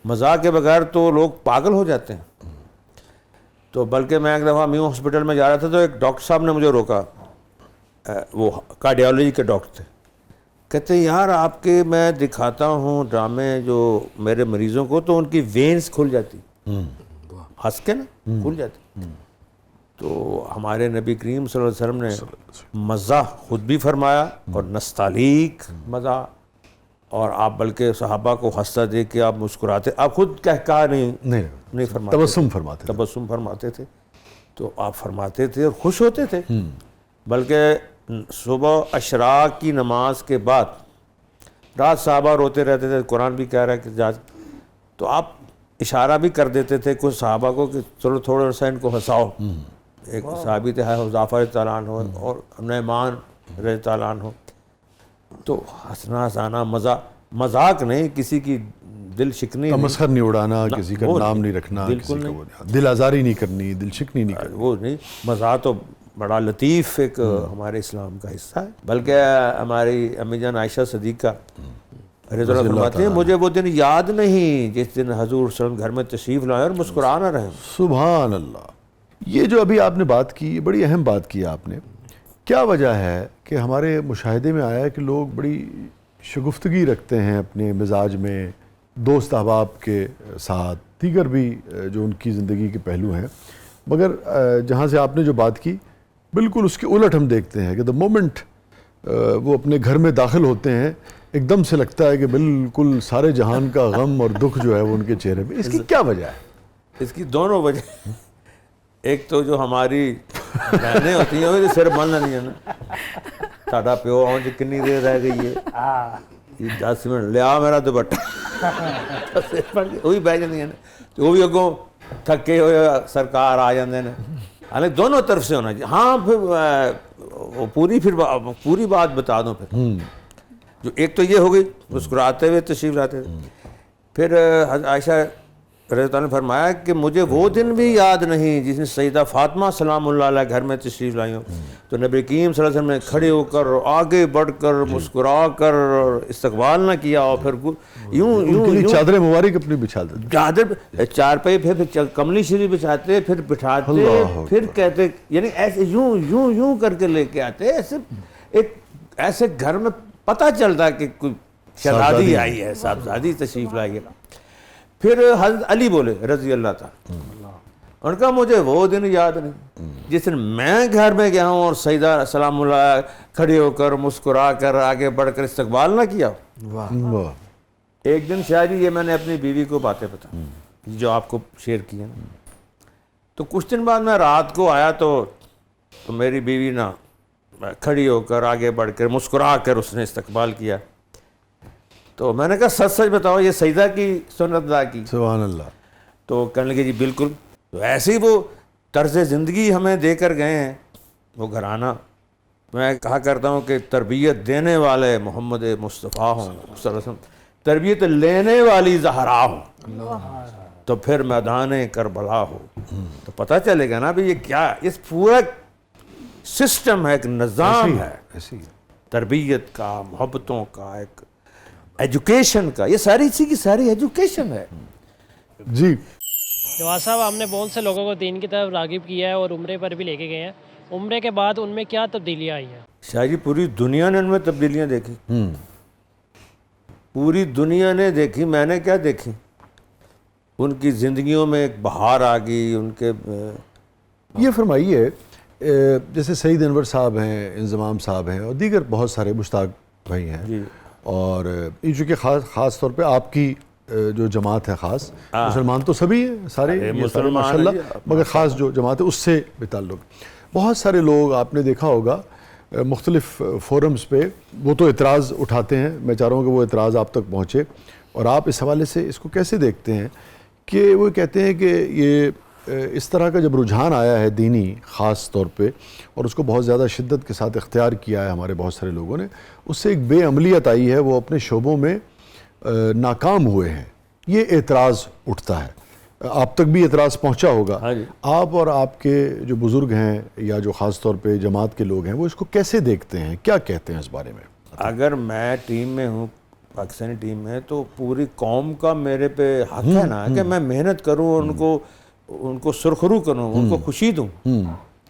مزاح کے بغیر تو لوگ پاگل ہو جاتے ہیں. تو بلکہ میں ایک دفعہ میو ہاسپٹل میں جا رہا تھا تو ایک ڈاکٹر صاحب نے مجھے روکا، وہ کارڈیالوجی کے ڈاکٹر تھے. کہتے ہیں یار آپ کے میں دکھاتا ہوں ڈرامے جو میرے مریضوں کو تو ان کی وینز کھل جاتی، ہنس کے نا کھل جاتی. تو ہمارے نبی کریم صلی اللہ علیہ وسلم نے مزاح خود بھی فرمایا اور نستعلیق مزاح، اور آپ بلکہ صحابہ کو ہنستا دیکھ کے آپ مسکراتے، آپ خود کہا نہیں فرماتے، تبسم فرماتے تھے. تو آپ فرماتے تھے اور خوش ہوتے تھے. بلکہ صبح اشراق کی نماز کے بعد رات صحابہ روتے رہتے تھے، قرآن بھی کہہ رہا ہے کہ تو آپ اشارہ بھی کر دیتے تھے کچھ صحابہ کو کہ چلو تھوڑا سا ان کو ہنساؤ. ایک صحابی تھے حذیفہ رضی اللہ عنہ اور نعمان رضی اللہ عنہ. تو ہنسنا ہنسانا مذاق نہیں، کسی کی دل شکنی تمسخر نہیں اڑانا، کسی کا نام نہیں رکھنا، کسی کا دل آزاری نہیں کرنی، دل شکنی نہیں کرنی، وہ نہیں. مزاح تو بڑا لطیف ایک ہمارے اسلام کا حصہ ہے. بلکہ ہماری امی جان عائشہ صدیقہ رضی اللہ فرماتی ہیں مجھے وہ دن یاد نہیں جس دن حضور صلی اللہ علیہ وسلم گھر میں تشریف لائے اور مسکرا نہ رہے. سبحان اللہ. یہ جو ابھی آپ نے بات کی، یہ بڑی اہم بات کی آپ نے. کیا وجہ ہے کہ ہمارے مشاہدے میں آیا ہے کہ لوگ بڑی شگفتگی رکھتے ہیں اپنے مزاج میں، دوست احباب کے ساتھ، دیگر بھی جو ان کی زندگی کے پہلو ہیں، مگر جہاں سے آپ نے جو بات کی بالکل اس کے الٹ ہم دیکھتے ہیں کہ دا مومنٹ وہ اپنے گھر میں داخل ہوتے ہیں ایک دم سے لگتا ہے کہ بالکل سارے جہان کا غم اور دکھ جو ہے وہ ان کے چہرے پہ. اس کی کیا وجہ ہے؟ اس کی دونوں وجہ. ایک تو جو ہماری بہنیں ہوتی ہیں وہ سر بند نہیں ہے نا، ساڈا پیو آؤں جی کنی دیر رہ گئی ہے، یہ 10 منٹ لیا میرا دوپٹہ، وہی بہ جاتی ہیں نا. تو وہ بھی اگوں تھکے ہوئے سرکار آ جاندے نے. حالانکہ دونوں طرف سے ہونا چاہیے. ہاں پھر پوری بات بتا دوں. پھر جو ایک تو یہ ہو گئی مسکراتے ہوئے تشریف لاتے تھے. پھر عائشہ رضی اللہ عنہ نے فرمایا کہ مجھے وہ دن بھی یاد نہیں جس نے سیدہ فاطمہ سلام اللہ علیہ گھر میں تشریف لائی ہوں تو نبی کریم صلی اللہ علیہ وسلم نے کھڑے ہو کر آگے بڑھ کر مسکرا کر استقبال نہ کیا، اور پھر یوں چادر مبارک اپنی بچھا دیتے، چادر چار پہ پھر کملی شریف بچھاتے، پھر بٹھاتے، پھر کہتے، یعنی ایسے یوں کر کے لے کے آتے. ایسے گھر میں پتہ چلتا کہ کوئی شہزادی آئی ہے، صاحبزادی تشریف لائی ہے. پھر حضرت علی بولے رضی اللہ تعالیٰ، ان کا مجھے وہ دن یاد نہیں جس دن میں گھر میں گیا ہوں اور سیدہ سلام اللہ کھڑے ہو کر مسکرا کر آگے بڑھ کر استقبال نہ کیا. ایک دن شاید یہ میں نے اپنی بیوی کو باتیں بتائی جو آپ کو شیئر کی ہیں. تو کچھ دن بعد میں رات کو آیا تو میری بیوی نا کھڑی ہو کر آگے بڑھ کر مسکرا کر اس نے استقبال کیا. تو میں نے کہا سچ سچ بتاؤ یہ سجدہ کی سنت ادا کی؟ سبحان اللہ. تو کہنے لگے جی بالکل. تو ایسے ہی وہ طرز زندگی ہمیں دے کر گئے ہیں وہ گھرانہ. میں کہا کرتا ہوں کہ تربیت دینے والے محمد مصطفیٰ ہوں صلی اللہ علیہ وسلم, تربیت لینے والی زہرا ہوں, تو پھر میدان کربلا ہو. تو پتہ چلے گا نا بھی یہ کیا, اس پورا سسٹم ہے, ایک نظام ہے ایسی تربیت کا, محبتوں کا, ایک ایجوکیشن کا. یہ ساری چیز کی ساری ایجوکیشن ہے. جی جواد صاحب, ہم نے بہت سے لوگوں کو دین کی طرف راغب کیا ہے اور عمرے پر بھی لے کے گئے ہیں. عمرے کے بعد ان میں کیا تبدیلیاں آئی ہیں؟ شاہ جی پوری دنیا نے ان میں تبدیلیاں دیکھی, پوری دنیا نے دیکھی. میں نے کیا دیکھی, ان کی زندگیوں میں ایک بہار آ گئی. ان کے یہ فرمائیے, جیسے سعید انور صاحب ہیں, انضمام صاحب ہیں, اور دیگر بہت سارے مشتاق بھائی ہیں, جی اور یہ چونکہ خاص طور پہ آپ کی جو جماعت ہے خاص, مسلمان تو سبھی ہیں سارے, یہ سارے ماشاء اللہ, مگر خاص جو جماعت ہے اس سے بھی تعلق. بہت سارے لوگ آپ نے دیکھا ہوگا مختلف فورمز پہ وہ تو اعتراض اٹھاتے ہیں. میں چاہ رہا ہوں کہ وہ اعتراض آپ تک پہنچے, اور آپ اس حوالے سے اس کو کیسے دیکھتے ہیں کہ وہ کہتے ہیں کہ یہ اس طرح کا جب رجحان آیا ہے دینی خاص طور پہ, اور اس کو بہت زیادہ شدت کے ساتھ اختیار کیا ہے ہمارے بہت سارے لوگوں نے, اس سے ایک بے عملیت آئی ہے, وہ اپنے شعبوں میں ناکام ہوئے ہیں. یہ اعتراض اٹھتا ہے, آپ تک بھی اعتراض پہنچا ہوگا. آپ اور آپ کے جو بزرگ ہیں یا جو خاص طور پہ جماعت کے لوگ ہیں وہ اس کو کیسے دیکھتے ہیں, کیا کہتے ہیں اس بارے میں؟ اگر میں ٹیم میں ہوں, پاکستانی ٹیم میں, تو پوری قوم کا میرے پہ حق ہے نا کہ میں محنت کروں, ان کو سرخرو کروں, ان کو خوشی دوں.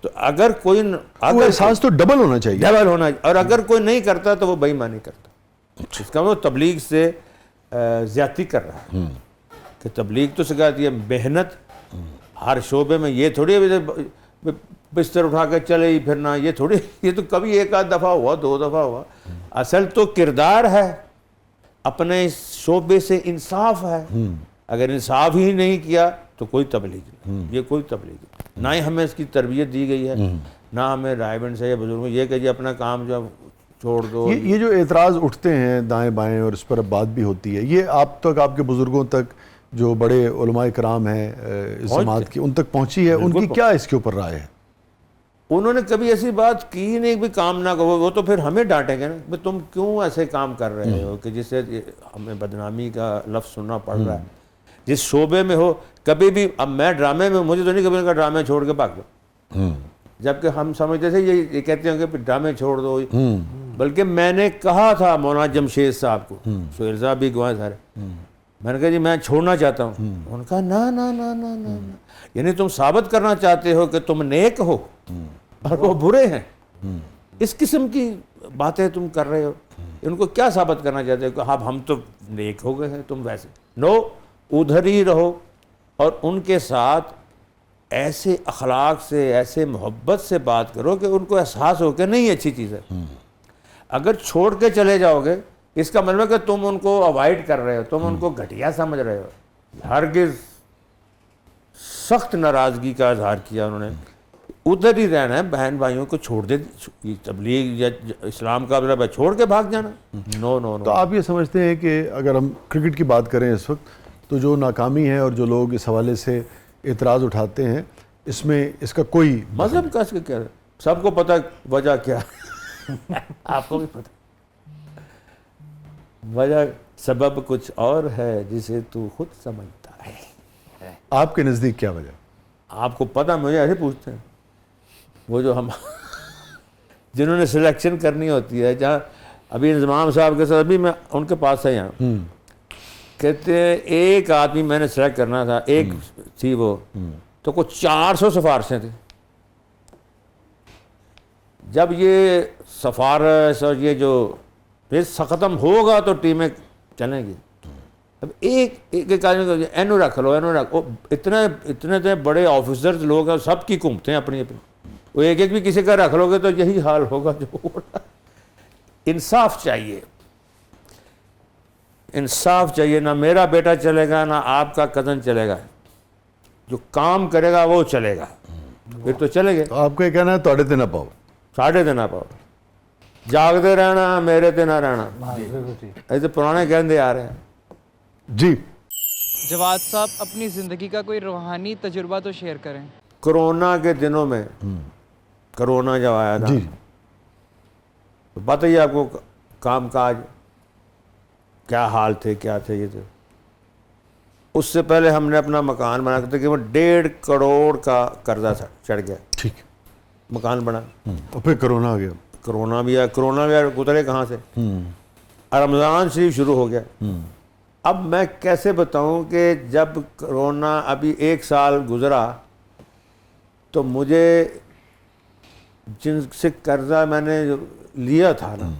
تو اگر کوئی احساس تو ڈبل ہونا چاہیے, ڈبل ہونا, اور اگر کوئی نہیں کرتا تو وہ بےایمانی کرتا. اس کا وہ تبلیغ سے زیادتی کر رہا ہے. کہ تبلیغ تو سکھاتی ہے محنت ہر شعبے میں. یہ تھوڑی بستر اٹھا کے چلے ہی پھرنا, یہ تھوڑی, یہ تو کبھی ایک آدھ دفعہ ہوا, 2 دفعہ ہوا. اصل تو کردار ہے, اپنے شعبے سے انصاف ہے. اگر انصاف ہی نہیں کیا تو کوئی تبلیغ نہیں, یہ کوئی تبلیغ نہیں. نہ ہی ہمیں اس کی تربیت دی گئی ہے, نہ ہمیں رائے بند سے یا بزرگوں یہ کہ جی اپنا کام جو چھوڑ دو. یہ جو اعتراض اٹھتے ہیں دائیں بائیں, اور اس پر اب بات بھی ہوتی ہے, یہ آپ تک, آپ کے بزرگوں تک, جو بڑے علماء کرام ہیں اس جماعت کی, ان تک پہنچی ہے؟ ان کی کیا اس کے اوپر رائے ہے؟ انہوں نے کبھی ایسی بات کی نہیں بھی کام نہ کرو. وہ تو پھر ہمیں ڈانٹیں گے نا, بھئی تم کیوں ایسے کام کر رہے ہو کہ جس سے ہمیں بدنامی کا لفظ سننا پڑ رہا ہے. جس شعبے میں ہو, کبھی بھی, اب میں ڈرامے میں, مجھے تو نہیں کبھی کا ڈرامے چھوڑ کے بھاگ دو, جبکہ ہم سمجھتے تھے یہ کہتے ہیں کہ ڈرامے چھوڑ دو. بلکہ میں نے کہا تھا مولانا جمشید صاحب کو, سہیل صاحب بھی گوائے سارے, میں نے کہا جی میں چھوڑنا چاہتا ہوں. انہوں نے کہا نا نا نا نا نا, یعنی تم ثابت کرنا چاہتے ہو کہ تم نیک ہو اور وہ برے ہیں. اس قسم کی باتیں تم کر رہے ہو. ان کو کیا ثابت کرنا چاہتے ہو کہ اب ہم تو نیک ہو گئے ہیں, تم ویسے نو, ادھر ہی رہو. اور ان کے ساتھ ایسے اخلاق سے, ایسے محبت سے بات کرو کہ ان کو احساس ہو کہ نہیں اچھی چیز ہے. اگر چھوڑ کے چلے جاؤ گے, اس کا مطلب کہ تم ان کو اوائڈ کر رہے ہو, تم ان کو گھٹیا سمجھ رہے ہو. ہرگز سخت ناراضگی کا اظہار کیا انہوں نے. ادھر ہی رہنا ہے, بہن بھائیوں کو چھوڑ دے. تبلیغ یا اسلام کا مطلب ہے چھوڑ کے بھاگ جانا. نو نو نو. تو آپ یہ سمجھتے ہیں کہ اگر ہم کرکٹ کی بات کریں اس وقت, تو جو ناکامی ہے اور جو لوگ اس حوالے سے اعتراض اٹھاتے ہیں, اس میں اس کا کوئی مذہب کا اس کا کیا ہے؟ سب کو پتہ وجہ کیا آپ کو بھی پتہ. وجہ سبب کچھ اور ہے جسے تو خود سمجھتا ہے. آپ کے نزدیک کیا وجہ؟ آپ کو پتہ, مجھے ایسے پوچھتے ہیں. وہ جو ہم جنہوں نے سلیکشن کرنی ہوتی ہے, جہاں ابھی انضمام صاحب کے ساتھ ابھی میں ان کے پاس سے یہاں, کہتے ہیں ایک آدمی میں نے سلیکٹ کرنا تھا, ایک تھی وہ, تو کوئی 400 سفارشیں تھیں. جب یہ سفارش اور یہ جو پیس ختم ہوگا تو ٹیمیں چلیں گی. اب ایک آدمی کو اینو رکھ لو, اینو رکھ, اتنے بڑے آفیسرز لوگ ہیں, سب کی گھومتے ہیں اپنی اپنی. وہ ایک بھی کسی کا رکھ لو گے تو یہی حال ہوگا جو ہوگا. انصاف چاہیے, انصاف چاہیے. نہ میرا بیٹا چلے گا, نہ آپ کا کزن چلے گا. جو کام کرے گا وہ چلے گا, پھر تو چلے گئے. تو آپ کو یہ کہنا ہے توڑے تے نہ پاؤ, ساڑھے تے نہ پاؤ, جاگتے رہنا میرے تے نہ رہنا, ایسے پرانے کہندے آ رہے ہیں. جی جواد صاحب اپنی زندگی کا کوئی روحانی تجربہ تو شیئر کریں. کرونا کے دنوں میں, کرونا جب آیا تھا, جی تو پتہ ہی آپ کو کام کاج کیا حال تھے, کیا تھے یہ تھے. اس سے پہلے ہم نے اپنا مکان بنا کے تقریباً 1.5 کروڑ کا قرضہ تھا, چڑھ گیا, ٹھیک, مکان بنا. اور پھر کرونا آ گیا. کرونا بھی آیا, کرونا بھی آیا, گزرے کہاں سے, رمضان شریف شروع ہو گیا. اب میں کیسے بتاؤں کہ جب کرونا ابھی 1 سال گزرا تو مجھے جن سے قرضہ میں نے لیا تھا نا,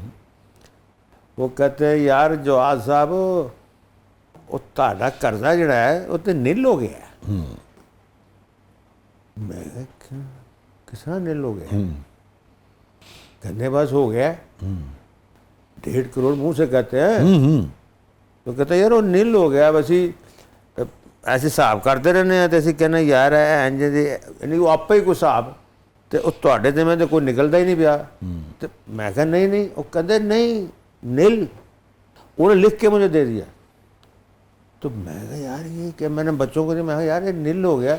وہ کہتے ہیں یار جواد صاحب وہ تہاڈا قرضہ جڑا ہے وہ تو نل ہو گیا ہے. میں کہا کس طرح نل ہو گیا؟ کہنے بس ہو گیا 1.5 کروڑ منہ سے کہتے ہیں. تو کہتے ہیں یار وہ نل ہو گیا, بس ہی ایسے حساب کرتے رہنے ہیں, تو ایسے کہنا یار ہے یعنی وہ آپ ہی کوئی حساب, تو وہ تواڈے تے میں تو کوئی نکلتا ہی نہیں پیا. تو میں کہا نہیں, وہ کہتے نہیں نل, انہوں نے لکھ کے مجھے دے دیا. تو میں کہا یار یہ کہ میں نے بچوں کو دیا, میں کہا یار یہ نل ہو گیا,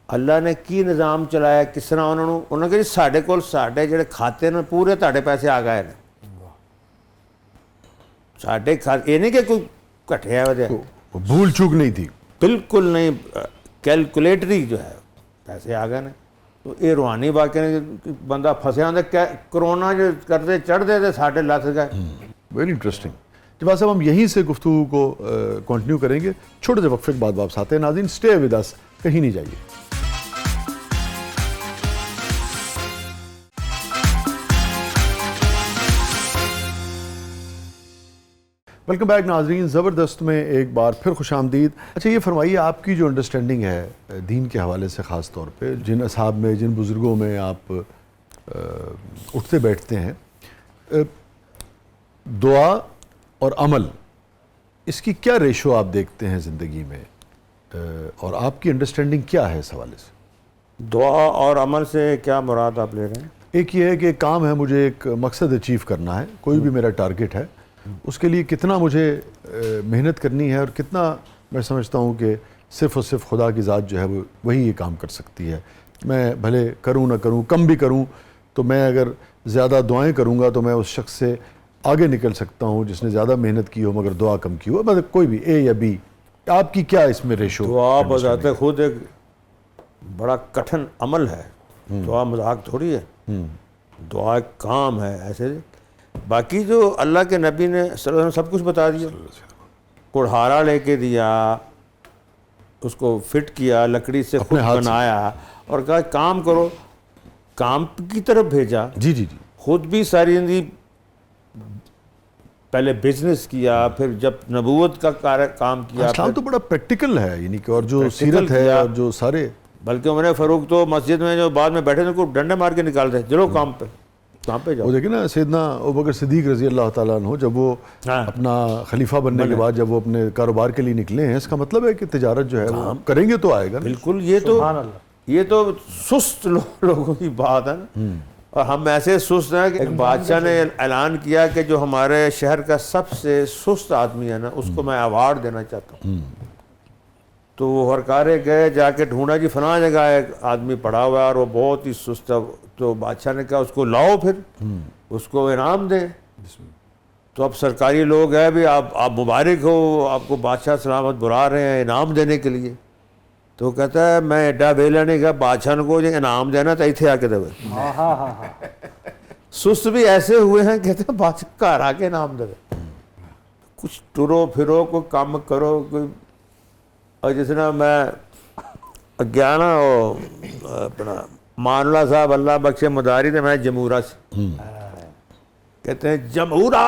اللہ نے کی نظام چلایا, کس طرح انہوں نے کہا جی ساڈے کول ساڈے جڑے کھاتے نے پورے تہاڈے پیسے آ گئے نے, ساڈے کھاتے, یہ نہیں کہ کوئی گھٹیا وجہ, بھول چوک نہیں تھی, بالکل نہیں, کیلکولیٹری جو ہے پیسے آ گئے نے. تو یہ روحانی واقعہ نے بندہ پھنسیا ہوتا, کرونا جو کرتے چڑھتے تھے ساڈے لکھ گئے. Very interesting. جواد صاحب ہم یہیں سے گفتگو کو کنٹینیو کریں گے, چھوٹے سے وقفے کے بعد واپس آتے ہیں. ناظرین اسٹے ود اس, کہیں نہیں جائیے. ویلکم بیک ناظرین, زبردست میں ایک بار پھر خوش آمدید. اچھا یہ فرمائیے, آپ کی جو انڈرسٹینڈنگ ہے دین کے حوالے سے, خاص طور پہ جن اصحاب میں, جن بزرگوں میں آپ اٹھتے بیٹھتے ہیں, دعا اور عمل, اس کی کیا ریشو آپ دیکھتے ہیں زندگی میں, اور آپ کی انڈرسٹینڈنگ کیا ہے اس حوالے سے؟ دعا اور عمل سے کیا مراد آپ لے رہے ہیں؟ ایک یہ ہے کہ ایک کام ہے, مجھے ایک مقصد اچیو کرنا ہے, کوئی بھی میرا ٹارگٹ ہے, اس کے لیے کتنا مجھے محنت کرنی ہے, اور کتنا میں سمجھتا ہوں کہ صرف اور صرف خدا کی ذات جو ہے وہ وہی یہ کام کر سکتی ہے. میں بھلے کروں نہ کروں, کم بھی کروں, تو میں اگر زیادہ دعائیں کروں گا تو میں اس شخص سے آگے نکل سکتا ہوں جس نے زیادہ محنت کی ہو مگر دعا کم کی ہو. مطلب کوئی بھی اے یا بی, آپ کی کیا اس میں ریشو؟ دعا بذات خود ایک بڑا کٹھن عمل ہے, دعا مذاق تھوڑی ہے, دعا ایک کام ہے ایسے. باقی جو اللہ کے نبی نے صلی اللہ علیہ وسلم سب کچھ بتا دیا, کڑھارا لے کے دیا, اس کو فٹ کیا, لکڑی سے خود بنایا اور کہا کام کرو, کام کی طرف بھیجا. جی جی جی, خود بھی ساری زندگی پہلے بزنس کیا, پھر جب نبوت کا کام کیا. اسلام تو بڑا پریکٹیکل ہے, یعنی کہ اور جو سیرت ہے اور جو سارے, بلکہ عمر فاروق تو مسجد میں جو بعد میں بیٹھے تھے کو ڈنڈے مار کے نکالتے, چلو کام پہ, کام پہ جاؤ. وہ دیکھیں نا سیدنا ابوبکر صدیق رضی اللہ تعالیٰ عنہ, جب وہ اپنا خلیفہ بننے کے بعد جب وہ اپنے کاروبار کے لیے نکلے ہیں, اس کا مطلب ہے کہ تجارت جو ہے وہ کریں گے تو آئے گا. بالکل, یہ تو سست لوگوں کی بات ہے نا. اور ہم ایسے سست ہیں کہ ایک بادشاہ نے اعلان کیا کہ جو ہمارے شہر کا سب سے سست آدمی ہے نا, اس کو میں ایوارڈ دینا چاہتا ہوں. تو وہ ہرکارے گئے, جا کے ڈھونڈا, جی فلاں جگہ ایک آدمی پڑا ہوا ہے اور وہ بہت ہی سست ہے. تو بادشاہ نے کہا اس کو لاؤ, پھر اس کو انعام دیں. تو اب سرکاری لوگ ہیں بھی, آپ مبارک ہو, آپ کو بادشاہ سلامت بلا رہے ہیں انعام دینے کے لیے. تو کہتا ہے میں ایڈا ویلا نہیں گیا, بادشاہ کو جو انعام دینا تو ایتھے آ کے دے. سست بھی ایسے ہوئے ہیں, کہتے ہیں بادشاہ گھر آ کے انعام دے. کچھ ٹرو پھرو, کوئی کام کرو, کوئی. اور جس طرح میں گیا نا, اپنا مان اللہ صاحب اللہ بخشے مداری تھے, میں جمہورہ سے, کہتے ہیں جمہورہ,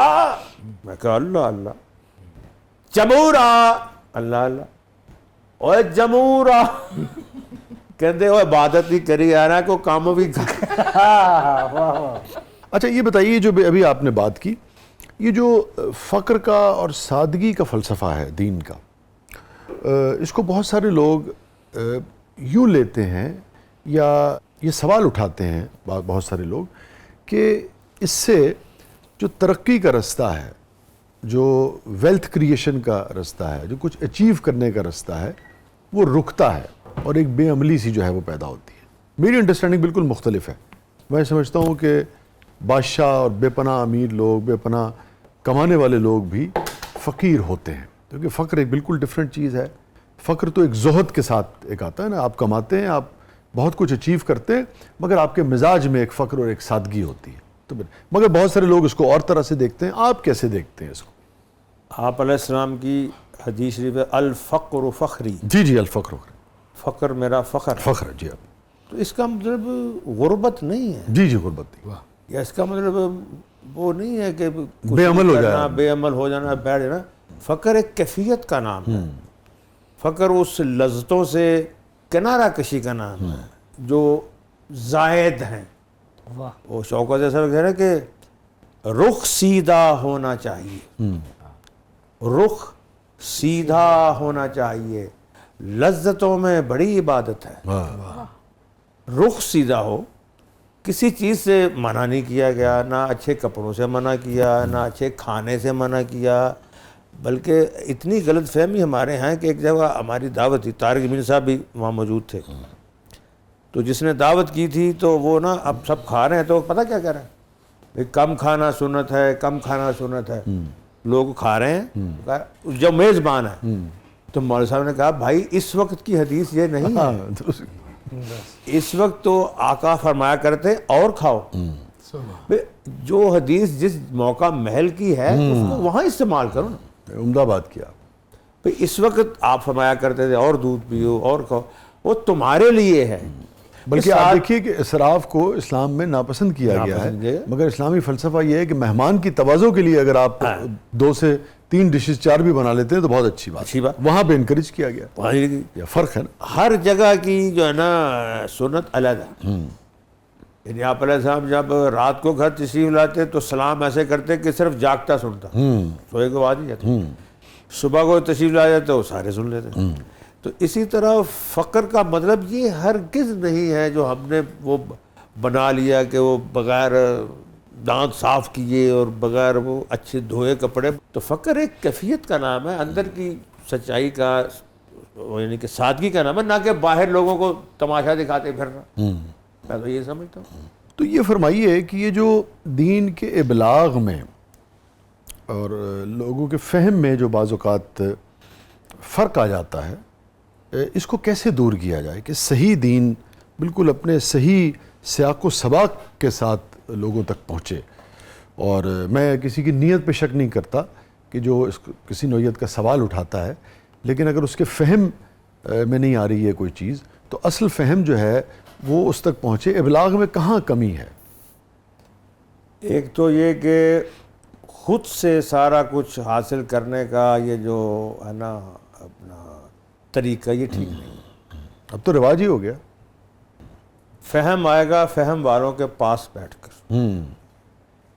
میں کہا اللہ اللہ, جمہورہ اللہ اللہ, اوے جمہورہ, کہتے وہ عبادت بھی کری آ رہا ہے, کوئی کام بھی کر. اچھا یہ بتائیے, جو ابھی آپ نے بات کی, یہ جو فقر کا اور سادگی کا فلسفہ ہے دین کا, اس کو بہت سارے لوگ یوں لیتے ہیں یا یہ سوال اٹھاتے ہیں بہت سارے لوگ کہ اس سے جو ترقی کا رستہ ہے، جو ویلتھ کریشن کا رستہ ہے، جو کچھ اچیو کرنے کا رستہ ہے، وہ رکتا ہے اور ایک بے عملی سی جو ہے وہ پیدا ہوتی ہے۔ میری انڈرسٹینڈنگ بالکل مختلف ہے۔ میں سمجھتا ہوں کہ بادشاہ اور بے پناہ امیر لوگ، بے پناہ کمانے والے لوگ بھی فقیر ہوتے ہیں، کیونکہ فقر ایک بالکل ڈیفرنٹ چیز ہے۔ فقر تو ایک زہد کے ساتھ ایک آتا ہے نا، آپ کماتے ہیں، آپ بہت کچھ اچیو کرتے ہیں، مگر آپ کے مزاج میں ایک فقر اور ایک سادگی ہوتی ہے۔ تو مگر بہت سارے لوگ اس کو اور طرح سے دیکھتے ہیں، آپ کیسے دیکھتے ہیں اس کو؟ آپ علیہ السلام کی حدیث شریف ہے الفقر فخری، جی الفقر فقر میرا فخر ہے۔ فخر، جی تو اس کا مطلب غربت نہیں ہے، جی غربت نہیں، یا اس کا مطلب وہ نہیں ہے کہ بے عمل ہو جانا، بے عمل ہو جانا، بیٹھ جانا۔ فقر ایک کیفیت کا نام ہے، فقر اس لذتوں سے کنارہ کشی کا نام ہے جو زائد ہیں۔ وہ شوکت ایسا کہہ رہے ہیں کہ رخ سیدھا ہونا چاہیے، رخ سیدھا ہونا چاہیے، لذتوں میں بڑی عبادت ہے۔ رخ سیدھا ہو، کسی چیز سے منع نہیں کیا گیا، نہ اچھے کپڑوں سے منع کیا، نہ اچھے کھانے سے منع کیا، بلکہ اتنی غلط فہمی ہمارے ہیں کہ ایک جگہ ہماری دعوت تھی، طارق امین صاحب بھی وہاں موجود تھے، تو جس نے دعوت کی تھی تو وہ نا اب سب کھا رہے ہیں تو پتہ کیا کہہ رہے ہیں، کم کھانا سنت ہے، کم کھانا سنت ہے۔ لوگ کھا رہے ہیں، جو میزبان ہے، تو مولوی صاحب نے کہا بھائی اس وقت کی حدیث یہ نہیں ہے، اس وقت تو آقا فرمایا کرتے اور کھاؤ۔ جو حدیث جس موقع محل کی ہے اس کو وہاں استعمال کرو نا۔ عمدہ بات کیا۔ اس وقت آپ فرمایا کرتے تھے اور دودھ پیو اور کھاؤ، وہ تمہارے لیے ہے۔ بلکہ آپ دیکھیے کہ اسراف کو اسلام میں ناپسند کیا گیا ہے، مگر اسلامی فلسفہ یہ ہے کہ مہمان کی توازوں کے لیے اگر آپ 2 سے 3 ڈشز 4 بھی بنا لیتے ہیں تو بہت اچھی بات، وہاں پہ انکریج کیا گیا۔ یہ فرق ہے نا، ہر جگہ کی جو ہے نا سنت الگ ہے۔ یعنی آپ علیہ السلام جب رات کو گھر تشریف لاتے تو سلام ایسے کرتے کہ صرف جاگتا سنتا، سوئے کے بعد ہی جاتا۔ صبح کو تشریف لا جاتے وہ سارے سن لیتے۔ تو اسی طرح فقر کا مطلب یہ ہرگز نہیں ہے جو ہم نے وہ بنا لیا کہ وہ بغیر دانت صاف کیے اور بغیر وہ اچھے دھوئے کپڑے۔ تو فقر ایک کیفیت کا نام ہے، اندر کی سچائی کا، یعنی کہ سادگی کا نام ہے، نہ کہ باہر لوگوں کو تماشا دکھاتے پھرنا۔ میں تو یہ سمجھتا ہوں۔ تو یہ فرمائیے کہ یہ جو دین کے ابلاغ میں اور لوگوں کے فہم میں جو بعض اوقات فرق آ جاتا ہے، اس کو کیسے دور کیا جائے کہ صحیح دین بالکل اپنے صحیح سیاق و سباق کے ساتھ لوگوں تک پہنچے؟ اور میں کسی کی نیت پہ شک نہیں کرتا کہ جو کسی نوعیت کا سوال اٹھاتا ہے، لیکن اگر اس کے فہم میں نہیں آ رہی ہے کوئی چیز، تو اصل فہم جو ہے وہ اس تک پہنچے۔ ابلاغ میں کہاں کمی ہے؟ ایک تو یہ کہ خود سے سارا کچھ حاصل کرنے کا یہ جو ہے نا اپنا طریقہ، یہ ٹھیک نہیں۔ اب تو رواج ہی ہو گیا۔ فہم آئے گا فہم والوں کے پاس بیٹھ کر،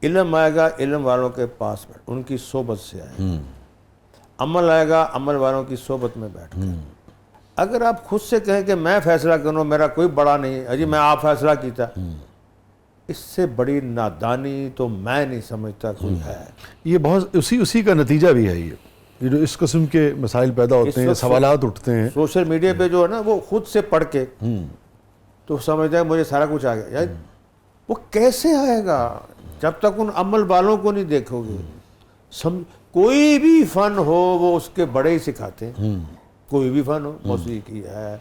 علم آئے گا علم والوں کے پاس بیٹھ، ان کی صحبت سے آئے گا، عمل آئے گا عمل والوں کی صحبت میں بیٹھ کر۔ اگر آپ خود سے کہیں کہ میں فیصلہ کروں، میرا کوئی بڑا نہیں ہے، اجی میں آپ فیصلہ کیتا، اس سے بڑی نادانی تو میں نہیں سمجھتا کوئی ہے۔ یہ بہت اسی کا نتیجہ بھی ہے، یہ جو اس قسم کے مسائل پیدا ہوتے ہیں، سوالات اٹھتے ہیں سوشل میڈیا پہ جو ہے نا، وہ خود سے پڑھ کے تو سمجھتا ہے مجھے سارا کچھ آ گیا۔ یار وہ کیسے آئے گا جب تک ان عمل والوں کو نہیں دیکھو گے؟ کوئی بھی فن ہو وہ اس کے بڑے ہی سکھاتے ہیں، کوئی بھی فن ہو، موسیقی ہے،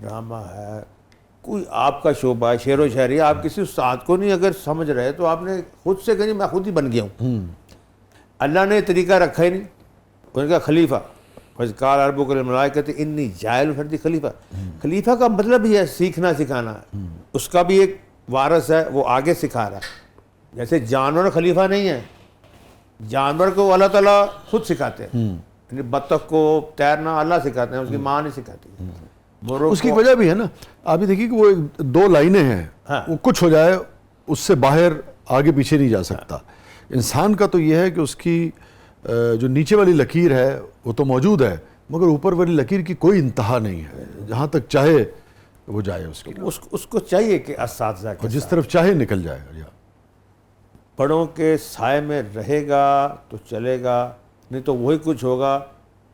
ڈرامہ ہے، کوئی آپ کا شعبہ ہے، شعر و شاعری، آپ کسی استاد کو نہیں اگر سمجھ رہے تو آپ نے خود سے کہیں میں خود ہی بن گیا ہوں۔ اللہ نے طریقہ رکھا ہی نہیں، ان کا خلیفہ قال ربک للملائکۃ انی جاعل فی خلیفہ۔ خلیفہ کا مطلب ہی ہے سیکھنا سکھانا، اس کا بھی ایک وارث ہے، وہ آگے سکھا رہا ہے۔ جیسے جانور خلیفہ نہیں ہے، جانور کو اللہ تعالیٰ خود سکھاتے ہیں، یعنی بطخ کو تیرنا اللہ سکھاتے ہیں، اس کی ماں نہیں سکھاتی۔ اس کی وجہ بھی ہے نا، آپ یہ دیکھیے کہ وہ 2 لائنیں ہیں، وہ کچھ ہو جائے اس سے باہر آگے پیچھے نہیں جا سکتا۔ انسان کا تو یہ ہے کہ اس کی جو نیچے والی لکیر ہے وہ تو موجود ہے، مگر اوپر والی لکیر کی کوئی انتہا نہیں ہے، جہاں تک چاہے وہ جائے اس کی، اس کو چاہیے کہ اساتذہ کے اور جس طرف چاہے نکل جائے گا. بڑوں کے سائے میں رہے گا تو چلے گا، نہیں تو وہی کچھ ہوگا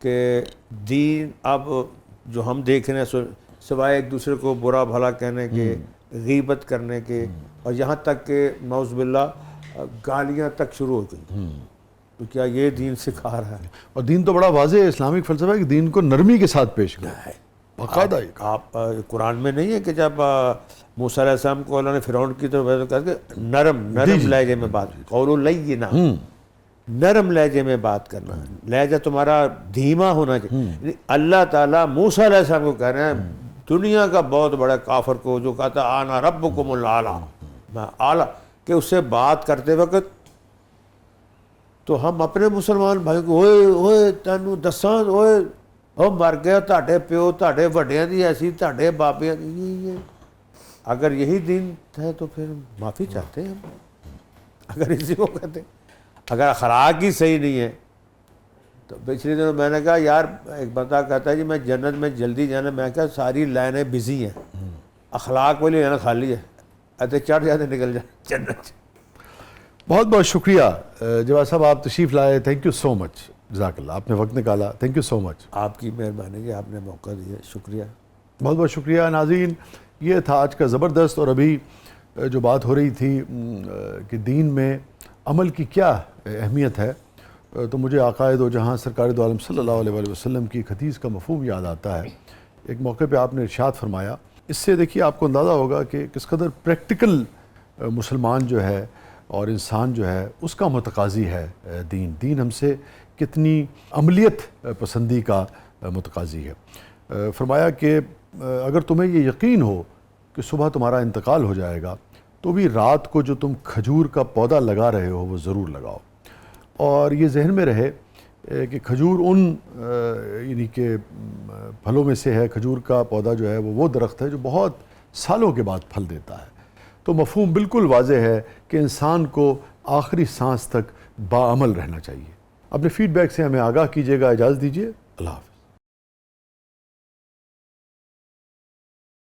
کہ دین اب جو ہم دیکھ رہے ہیں سوائے ایک دوسرے کو برا بھلا کہنے کے، غیبت کرنے کے، اور یہاں تک کہ نعوذ باللہ گالیاں تک شروع ہو گئی. تو کیا یہ دین سکھا رہا ہے؟ اور دین تو بڑا واضح اسلامک فلسفہ ہے کہ دین کو نرمی کے ساتھ پیش کرنا ہے، باقاعدہ. آپ قرآن میں نہیں ہے کہ جب موسیٰ علیہ السلام کو اللہ نے فرعون کی طرف کہا کہ نرم لہجے میں بات، قول لینا، نرم لہجے میں بات کرنا، لہجہ تمہارا دھیما ہونا چاہیے. اللہ تعالیٰ موسیٰ علیہ السلام کو کہہ رہے ہیں دنیا کا بہت بڑا کافر کو جو کہتا آنا ربکم الاعلیٰ، میں اعلیٰ، کہ اس سے بات کرتے وقت تو ہم اپنے مسلمان بھائی کو اوئے تینوں دساں اوئے وہ مر گیا تاڑے پیو تاڑے وڈیاں دی ایسی تاڑے بابیاں دی، یہ اگر یہی دین ہے تو پھر معافی چاہتے ہیں ہم، اگر اسی کو کہتے. اگر اخلاق ہی صحیح نہیں ہے تو پچھلے دنوں میں نے کہا یار ایک بندہ کہتا ہے جی میں جنت میں جلدی جانا، میں کہا ساری لائنیں بزی ہیں، اخلاق والی لائن خالی ہے، ایسے چڑھ جاتے نکل جائیں جنت. بہت بہت شکریہ جواد صاحب، آپ تشریف لائے. تھینک یو سو مچ، جزاک اللہ، آپ نے وقت نکالا. تھینک یو سو مچ. آپ کی مہربانی کہ آپ نے موقع دیا، شکریہ. بہت بہت شکریہ. ناظرین، یہ تھا آج کا زبردست. اور ابھی جو بات ہو رہی تھی کہ دین میں عمل کی کیا اہمیت ہے، تو مجھے آقائے دو جہاں سرکار دو عالم صلی اللہ علیہ وسلم کی ایک حدیث کا مفہوم یاد آتا ہے. ایک موقع پہ آپ نے ارشاد فرمایا، اس سے دیکھیے آپ کو اندازہ ہوگا کہ کس قدر پریکٹیکل مسلمان جو ہے اور انسان جو ہے اس کا متقاضی ہے دین ہم سے کتنی عملیت پسندی کا متقاضی ہے. فرمایا کہ اگر تمہیں یہ یقین ہو کہ صبح تمہارا انتقال ہو جائے گا تو بھی رات کو جو تم کھجور کا پودا لگا رہے ہو وہ ضرور لگاؤ. اور یہ ذہن میں رہے کہ کھجور ان یعنی کہ پھلوں میں سے ہے، کھجور کا پودا جو ہے وہ درخت ہے جو بہت سالوں کے بعد پھل دیتا ہے. تو مفہوم بالکل واضح ہے کہ انسان کو آخری سانس تک باعمل رہنا چاہیے. اپنے فیڈ بیک سے ہمیں آگاہ کیجیے گا. اجازت دیجیے، اللہ حافظ.